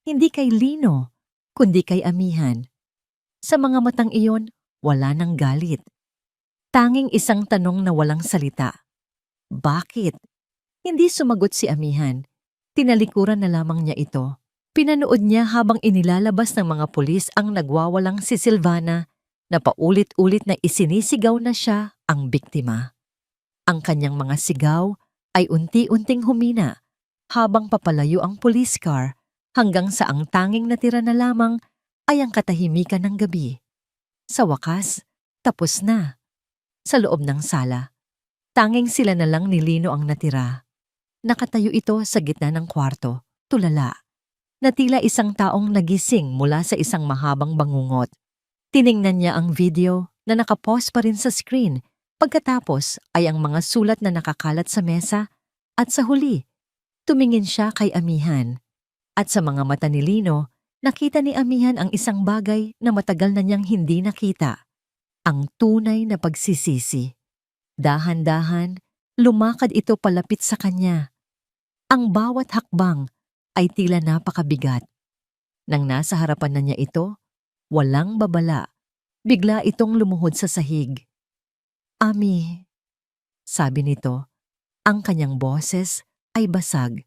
Speaker 1: hindi kay Lino, kundi kay Amihan. Sa mga matang iyon, wala ng galit. Tanging isang tanong na walang salita. Bakit? Hindi sumagot si Amihan. Tinalikuran na lamang niya ito. Pinanood niya habang inilalabas ng mga pulis ang nagwawalang si Silvana na paulit-ulit na isinisigaw na siya ang biktima. Ang kanyang mga sigaw ay unti-unting humina habang papalayo ang police car hanggang sa ang tanging natira na lamang ay ang katahimikan ng gabi. Sa wakas, tapos na. Sa loob ng sala, tanging sila na lang ni Lino ang natira. Nakatayo ito sa gitna ng kwarto, tulala, na tila isang taong nagising mula sa isang mahabang bangungot. Tiningnan niya ang video na nakapost pa rin sa screen. Pagkatapos ay ang mga sulat na nakakalat sa mesa at sa huli, tumingin siya kay Amihan. At sa mga mata ni Lino, nakita ni Amihan ang isang bagay na matagal na niyang hindi nakita. Ang tunay na pagsisisi. Dahan-dahan, lumakad ito palapit sa kanya. Ang bawat hakbang ay tila napakabigat. Nang nasa harapan na niya ito, walang babala, bigla itong lumuhod sa sahig. Ami, sabi nito, ang kanyang boses ay basag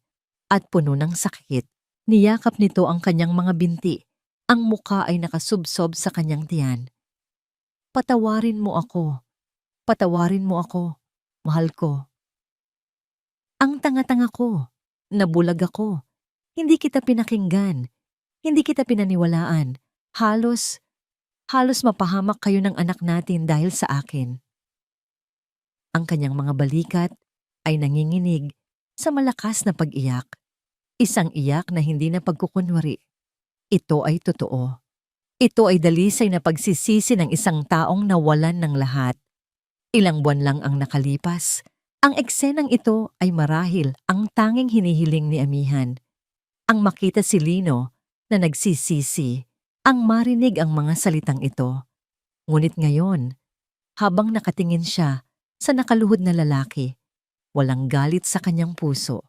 Speaker 1: at puno ng sakit. Niyakap nito ang kanyang mga binti, ang muka ay nakasubsob sa kanyang tiyan. Patawarin mo ako, mahal ko. Ang tanga-tanga ko, nabulag ako, hindi kita pinakinggan, hindi kita pinaniwalaan, halos mapahamak kayo ng anak natin dahil sa akin. Ang kanyang mga balikat ay nanginginig sa malakas na pag-iyak. Isang iyak na hindi na pagkukunwari. Ito ay totoo. Ito ay dalisay na pagsisisi ng isang taong nawalan ng lahat. Ilang buwan lang ang nakalipas. Ang eksenang ito ay marahil ang tanging hinihiling ni Amihan. Ang makita si Lino na nagsisisi, ang marinig ang mga salitang ito. Ngunit ngayon, habang nakatingin siya sa nakaluhod na lalaki, walang galit sa kanyang puso,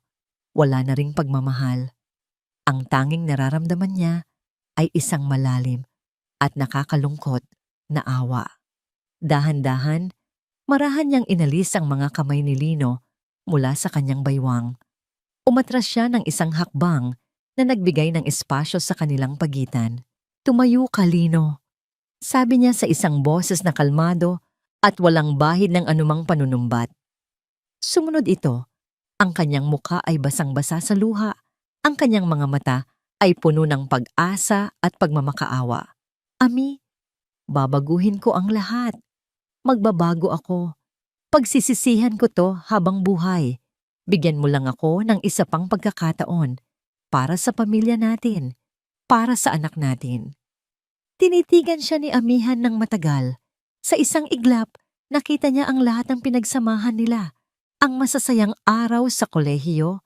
Speaker 1: wala na ring pagmamahal. Ang tanging nararamdaman niya ay isang malalim at nakakalungkot na awa. Dahan-dahan, marahan niyang inalis ang mga kamay ni Lino mula sa kanyang baywang. Umatras siya ng isang hakbang na nagbigay ng espasyo sa kanilang pagitan. Tumayo ka, Lino, sabi niya sa isang boses na kalmado at walang bahid ng anumang panunumbat. Sumunod ito, ang kanyang muka ay basang-basa sa luha, ang kanyang mga mata ay puno ng pag-asa at pagmamakaawa. Ami, babaguhin ko ang lahat. Magbabago ako. Pagsisisihan ko to habang buhay. Bigyan mo lang ako ng isa pang pagkakataon para sa pamilya natin, para sa anak natin. Tinitigan siya ni Amihan ng matagal. Sa isang iglap, nakita niya ang lahat ng pinagsamahan nila. Ang masasayang araw sa kolehiyo,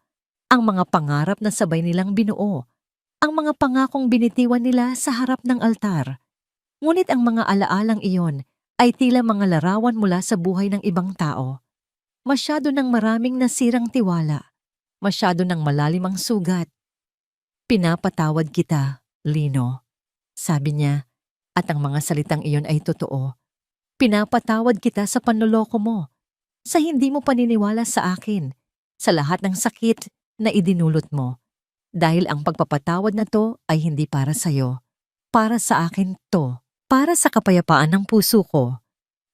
Speaker 1: ang mga pangarap na sabay nilang binuo, ang mga pangakong binitiwan nila sa harap ng altar. Ngunit ang mga alaalang iyon ay tila mga larawan mula sa buhay ng ibang tao. Masyado ng maraming nasirang tiwala, masyado ng malalim ang sugat. Pinapatawad kita, Lino, sabi niya, at ang mga salitang iyon ay totoo. Pinapatawad kita sa panloloko mo, sa hindi mo paniniwala sa akin, sa lahat ng sakit na idinulot mo. Dahil ang pagpapatawad na to ay hindi para sa'yo, para sa akin to, para sa kapayapaan ng puso ko.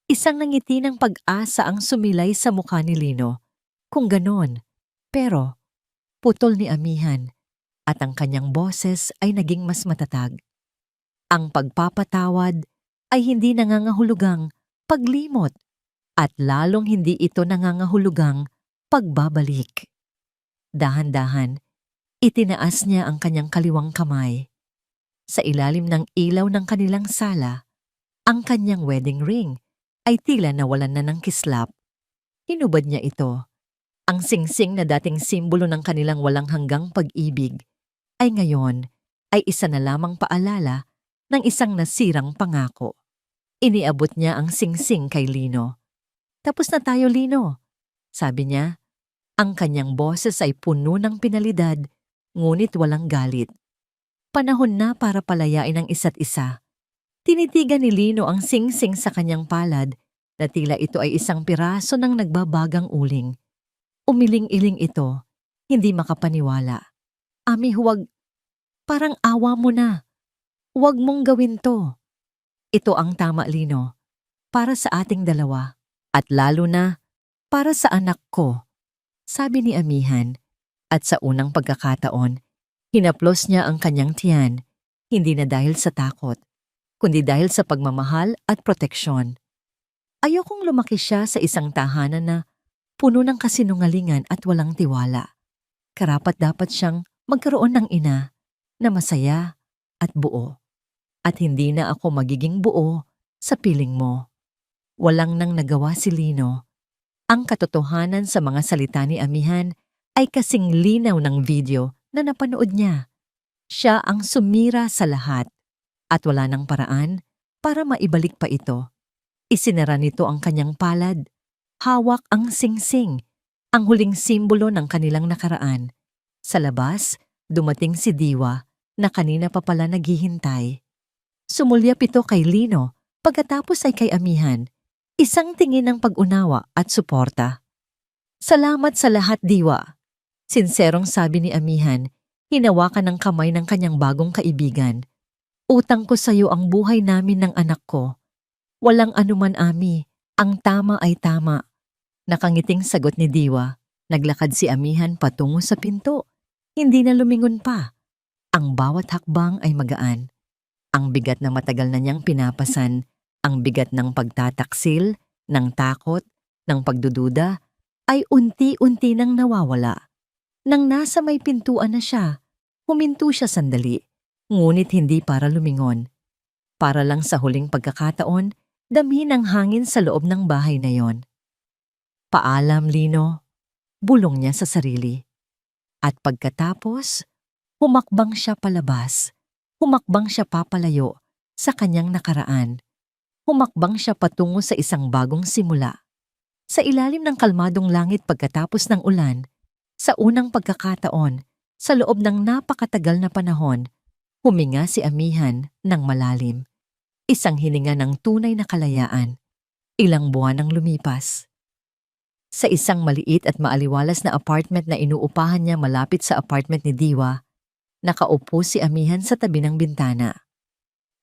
Speaker 1: Isang ngiti ng pag-asa ang sumilay sa mukha ni Lino. Kung ganon, pero putol ni Amihan at ang kanyang boses ay naging mas matatag. Ang pagpapatawad ay hindi nangangahulugang paglimot at lalong hindi ito nangangahulugang pagbabalik. Dahan-dahan, itinaas niya ang kanyang kaliwang kamay. Sa ilalim ng ilaw ng kanilang sala, ang kanyang wedding ring ay tila nawalan na ng kislap. Hinubad niya ito. Ang singsing na dating simbolo ng kanilang walang hanggang pag-ibig ay ngayon ay isa na lamang paalala ng isang nasirang pangako. Iniabot niya ang singsing kay Lino. Tapos na tayo, Lino. Sabi niya, ang kanyang boses ay puno ng pinalidad, ngunit walang galit. Panahon na para palayain ang isa't isa. Tinitigan ni Lino ang singsing sa kanyang palad na tila ito ay isang piraso ng nagbabagang uling. Umiling-iling ito, hindi makapaniwala. Ami, huwag. Parang awa mo na. Huwag mong gawin to. Ito ang tama, Lino. Para sa ating dalawa. At lalo na, para sa anak ko. Sabi ni Amihan. At sa unang pagkakataon, hinaplos niya ang kanyang tiyan, hindi na dahil sa takot, kundi dahil sa pagmamahal at proteksyon. Ayokong lumaki siya sa isang tahanan na puno ng kasinungalingan at walang tiwala. Karapat-dapat siyang magkaroon ng ina na masaya at buo. At hindi na ako magiging buo sa piling mo. Walang nang nagawa si Lino. Ang katotohanan sa mga salita ni Amihan ay kasing linaw ng video na napanood niya. Siya ang sumira sa lahat at wala nang paraan para maibalik pa ito. Isinara nito ang kanyang palad. Hawak ang singsing, ang huling simbolo ng kanilang nakaraan. Sa labas, dumating si Diwa na kanina pa pala naghihintay. Sumulyap ito kay Lino, pagkatapos ay kay Amihan. Isang tingin ng pag-unawa at suporta. Salamat sa lahat, Diwa. Sinserong sabi ni Amihan, hinawakan ng kamay ng kanyang bagong kaibigan. Utang ko sa iyo ang buhay namin ng anak ko. Walang anuman, Ami. Ang tama ay tama. Nakangiting sagot ni Diwa. Naglakad si Amihan patungo sa pinto. Hindi na lumingon pa. Ang bawat hakbang ay magaan. Ang bigat na matagal na niyang pinapasan, ang bigat ng pagtataksil, ng takot, ng pagdududa, ay unti-unti nang nawawala. Nang nasa may pintuan na siya, huminto siya sandali, ngunit hindi para lumingon. Para lang sa huling pagkakataon, damhin ang hangin sa loob ng bahay na yon. Paalam, Lino, bulong niya sa sarili. At pagkatapos, humakbang siya palabas. Humakbang siya papalayo sa kanyang nakaraan. Humakbang siya patungo sa isang bagong simula. Sa ilalim ng kalmadong langit pagkatapos ng ulan, sa unang pagkakataon, sa loob ng napakatagal na panahon, huminga si Amihan ng malalim. Isang hininga ng tunay na kalayaan. Ilang buwan ang lumipas. Sa isang maliit at maaliwalas na apartment na inuupahan niya malapit sa apartment ni Diwa, nakaupo si Amihan sa tabi ng bintana.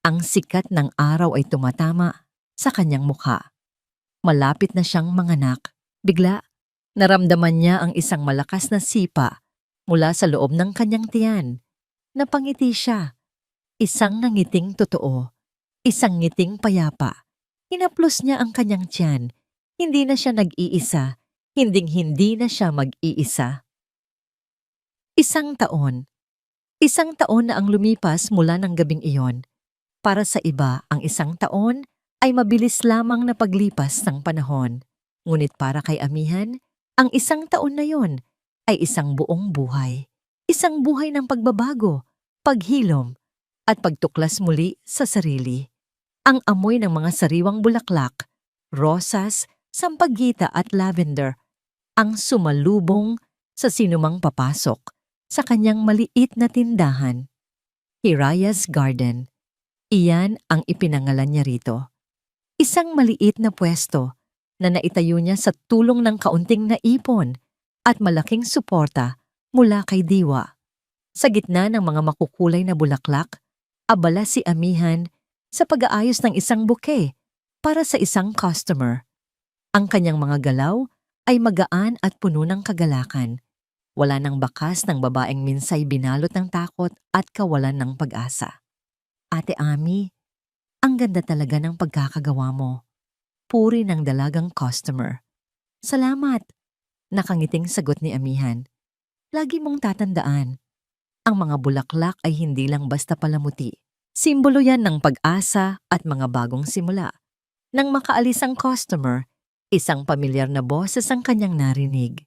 Speaker 1: Ang sikat ng araw ay tumatama sa kanyang mukha. Malapit na siyang manganak. Bigla, naramdaman niya ang isang malakas na sipa mula sa loob ng kanyang tiyan. Napangiti siya. Isang nangiting totoo. Isang ngiting payapa. Hinaplos niya ang kanyang tiyan. Hindi na siya nag-iisa. Hinding-hindi na siya mag-iisa. Isang taon. Isang taon na ang lumipas mula ng gabing iyon. Para sa iba, ang isang taon ay mabilis lamang na paglipas ng panahon. Ngunit para kay Amihan, ang isang taon na yon ay isang buong buhay. Isang buhay ng pagbabago, paghilom, at pagtuklas muli sa sarili. Ang amoy ng mga sariwang bulaklak, rosas, sampagita at lavender ang sumalubong sa sinumang papasok sa kanyang maliit na tindahan. Hiraya's Garden. Iyan ang ipinangalan niya rito. Isang maliit na pwesto na naitayo niya sa tulong ng kaunting naipon at malaking suporta mula kay Diwa. Sa gitna ng mga makukulay na bulaklak, abala si Amihan sa pag-aayos ng isang bouquet para sa isang customer. Ang kanyang mga galaw ay magaan at puno ng kagalakan. Wala nang bakas ng babaeng minsay binalot ng takot at kawalan ng pag-asa. Ate Ami, ang ganda talaga ng pagkakagawa mo. Puri ng dalagang customer. Salamat, nakangiting sagot ni Amihan. Lagi mong tatandaan, ang mga bulaklak ay hindi lang basta palamuti. Simbolo yan ng pag-asa at mga bagong simula. Nang makaalis ang customer, isang pamilyar na boses ang kanyang narinig.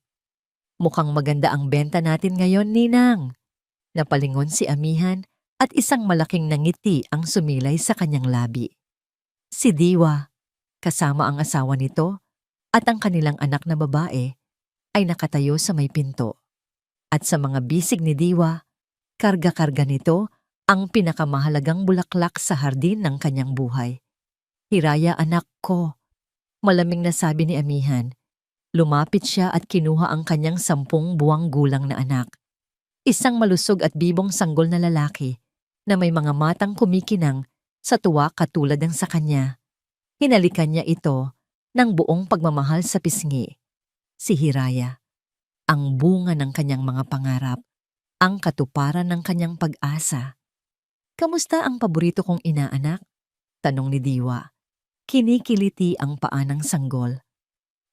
Speaker 1: Mukhang maganda ang benta natin ngayon, Ninang. Napalingon si Amihan at isang malaking nangiti ang sumilay sa kanyang labi. Si Diwa, kasama ang asawa nito at ang kanilang anak na babae, ay nakatayo sa may pinto. At sa mga bisig ni Diwa, karga-karga nito ang pinakamahalagang bulaklak sa hardin ng kanyang buhay. "Hiraya, anak ko," malamig na sabi ni Amihan. Lumapit siya at kinuha ang kanyang 10 buwang gulang na anak. Isang malusog at bibong sanggol na lalaki na may mga matang kumikinang sa tuwa katulad ng sa kanya. Hinalikan niya ito ng buong pagmamahal sa pisngi. Si Hiraya, ang bunga ng kanyang mga pangarap, ang katuparan ng kanyang pag-asa. "Kamusta ang paborito kong inaanak?" tanong ni Diwa. Kinikiliti ang paa ng sanggol.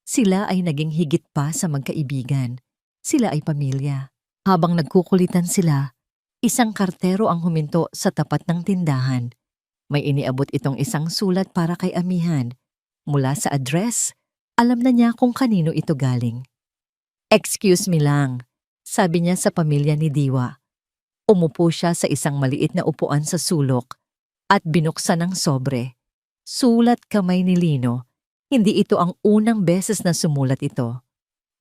Speaker 1: Sila ay naging higit pa sa magkaibigan. Sila ay pamilya. Habang nagkukulitan sila, isang kartero ang huminto sa tapat ng tindahan. May iniabot itong isang sulat para kay Amihan. Mula sa address, alam na niya kung kanino ito galing. "Excuse me lang," sabi niya sa pamilya ni Diwa. Umupo siya sa isang maliit na upuan sa sulok at binuksan ang sobre. Sulat kamay ni Lino. Hindi ito ang unang beses na sumulat ito.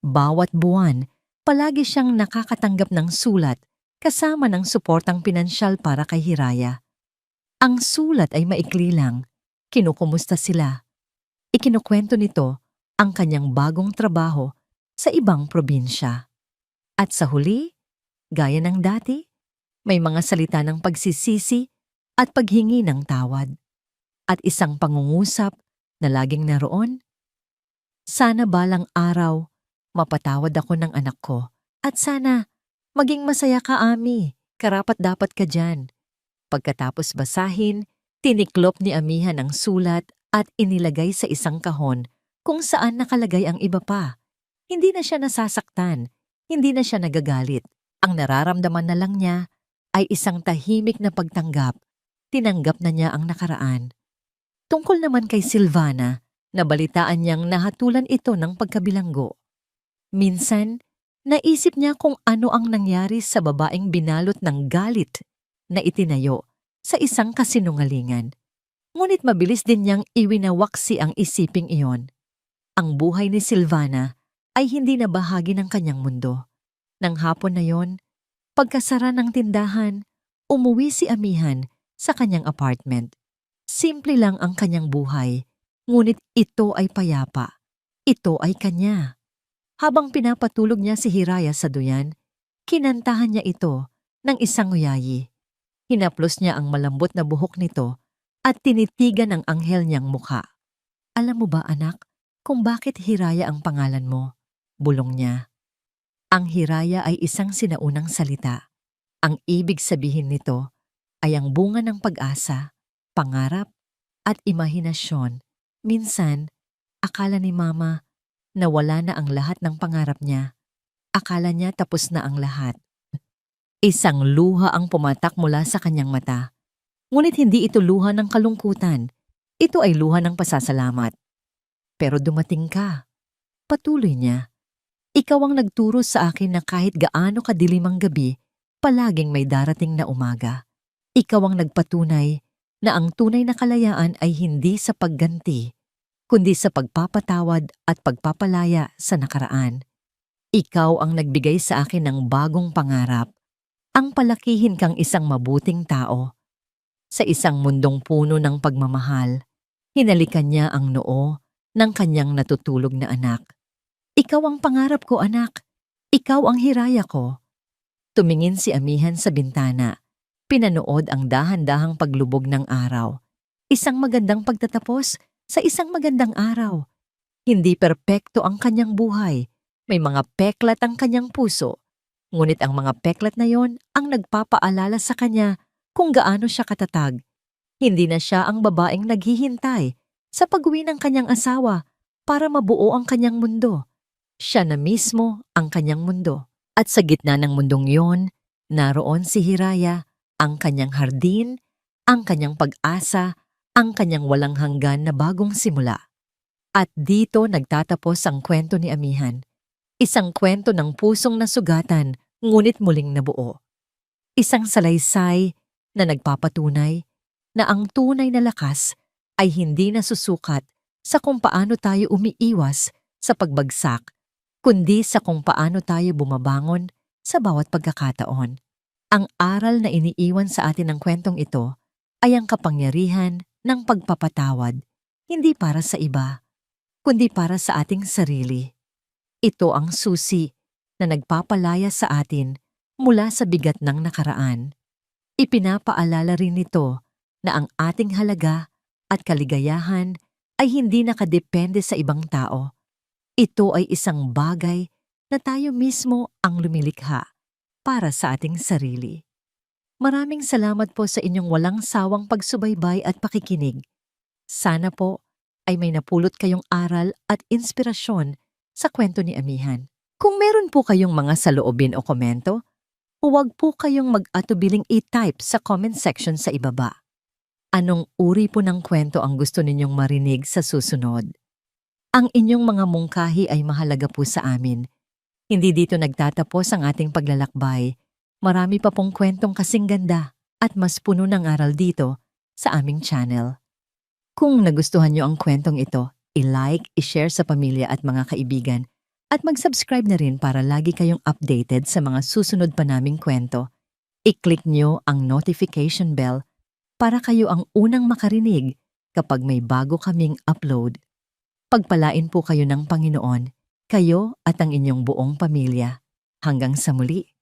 Speaker 1: Bawat buwan, palagi siyang nakakatanggap ng sulat kasama ng suportang pinansyal para kay Hiraya. Ang sulat ay maikli lang. Kinukumusta sila. Ikinukwento nito ang kanyang bagong trabaho sa ibang probinsya. At sa huli, gaya ng dati, may mga salita ng pagsisisi at paghingi ng tawad. At isang pangungusap na laging naroon. "Sana balang araw, mapatawad ako ng anak ko. At sana, maging masaya ka, Ami. Karapat-dapat ka dyan." Pagkatapos basahin, tiniklop ni Amihan ang sulat at inilagay sa isang kahon kung saan nakalagay ang iba pa. Hindi na siya nasasaktan, hindi na siya nagagalit. Ang nararamdaman na lang niya ay isang tahimik na pagtanggap. Tinanggap na niya ang nakaraan. Tungkol naman kay Silvana, nabalitaan niyang nahatulan ito ng pagkabilanggo. Minsan, naisip niya kung ano ang nangyari sa babaeng binalot ng galit na itinayo sa isang kasinungalingan. Ngunit mabilis din niyang iwinawaksi ang isiping iyon. Ang buhay ni Silvana ay hindi na bahagi ng kanyang mundo. Nang hapon na yon, pagkasara ng tindahan, umuwi si Amihan sa kanyang apartment. Simple lang ang kanyang buhay, ngunit ito ay payapa. Ito ay kanya. Habang pinapatulog niya si Hiraya sa duyan, kinantahan niya ito ng isang uyayi. Hinaplos niya ang malambot na buhok nito at tinitigan ang anghel niyang mukha. "Alam mo ba, anak, kung bakit Hiraya ang pangalan mo?" bulong niya. Ang Hiraya ay isang sinaunang salita. Ang ibig sabihin nito ay ang bunga ng pag-asa, pangarap, at imahinasyon. Minsan, akala ni Mama na wala na ang lahat ng pangarap niya. Akala niya tapos na ang lahat. Isang luha ang pumatak mula sa kanyang mata. Ngunit hindi ito luha ng kalungkutan. Ito ay luha ng pasasalamat. "Pero dumating ka," patuloy niya. "Ikaw ang nagturo sa akin na kahit gaano kadilim ang gabi, palaging may darating na umaga. Ikaw ang nagpatunay na ang tunay na kalayaan ay hindi sa pagganti, kundi sa pagpapatawad at pagpapalaya sa nakaraan. Ikaw ang nagbigay sa akin ng bagong pangarap, ang palakihin kang isang mabuting tao. Sa isang mundong puno ng pagmamahal, hinalikan niya ang noo ng kanyang natutulog na anak. Ikaw ang pangarap ko, anak. Ikaw ang Hiraya ko." Tumingin si Amihan sa bintana. Pinanood ang dahan-dahang paglubog ng araw. Isang magandang pagtatapos sa isang magandang araw. Hindi perpekto ang kanyang buhay. May mga peklat ang kanyang puso. Ngunit ang mga peklat na yon ang nagpapaalala sa kanya kung gaano siya katatag. Hindi na siya ang babaeng naghihintay sa pag-uwi ng kanyang asawa para mabuo ang kanyang mundo. Siya na mismo ang kanyang mundo. At sa gitna ng mundong yon, naroon si Hiraya, ang kanyang hardin, ang kanyang pag-asa, ang kanyang walang hanggan na bagong simula. At dito nagtatapos ang kwento ni Amihan. Isang kwento ng pusong nasugatan, ngunit muling nabuo. Isang salaysay na nagpapatunay na ang tunay na lakas ay hindi nasusukat sa kung paano tayo umiiwas sa pagbagsak, kundi sa kung paano tayo bumabangon sa bawat pagkakataon. Ang aral na iniiwan sa atin ng kwentong ito ay ang kapangyarihan ng pagpapatawad, hindi para sa iba, kundi para sa ating sarili. Ito ang susi na nagpapalaya sa atin mula sa bigat ng nakaraan. Ipinapaalala rin nito na ang ating halaga at kaligayahan ay hindi nakadepende sa ibang tao. Ito ay isang bagay na tayo mismo ang lumilikha para sa ating sarili. Maraming salamat po sa inyong walang sawang pagsubaybay at pakikinig. Sana po ay may napulot kayong aral at inspirasyon sa kwento ni Amihan. Kung meron po kayong mga saloobin o komento, huwag po kayong mag-atubiling i-type sa comment section sa ibaba. Anong uri po ng kwento ang gusto ninyong marinig sa susunod? Ang inyong mga mungkahi ay mahalaga po sa amin. Hindi dito nagtatapos ang ating paglalakbay. Marami pa pong kwentong kasing ganda at mas puno ng aral dito sa aming channel. Kung nagustuhan nyo ang kwentong ito, i-like, i-share sa pamilya at mga kaibigan at mag-subscribe na rin para lagi kayong updated sa mga susunod pa naming kwento. I-click nyo ang notification bell para kayo ang unang makarinig kapag may bago kaming upload. Pagpalain po kayo ng Panginoon, kayo at ang inyong buong pamilya. Hanggang sa muli.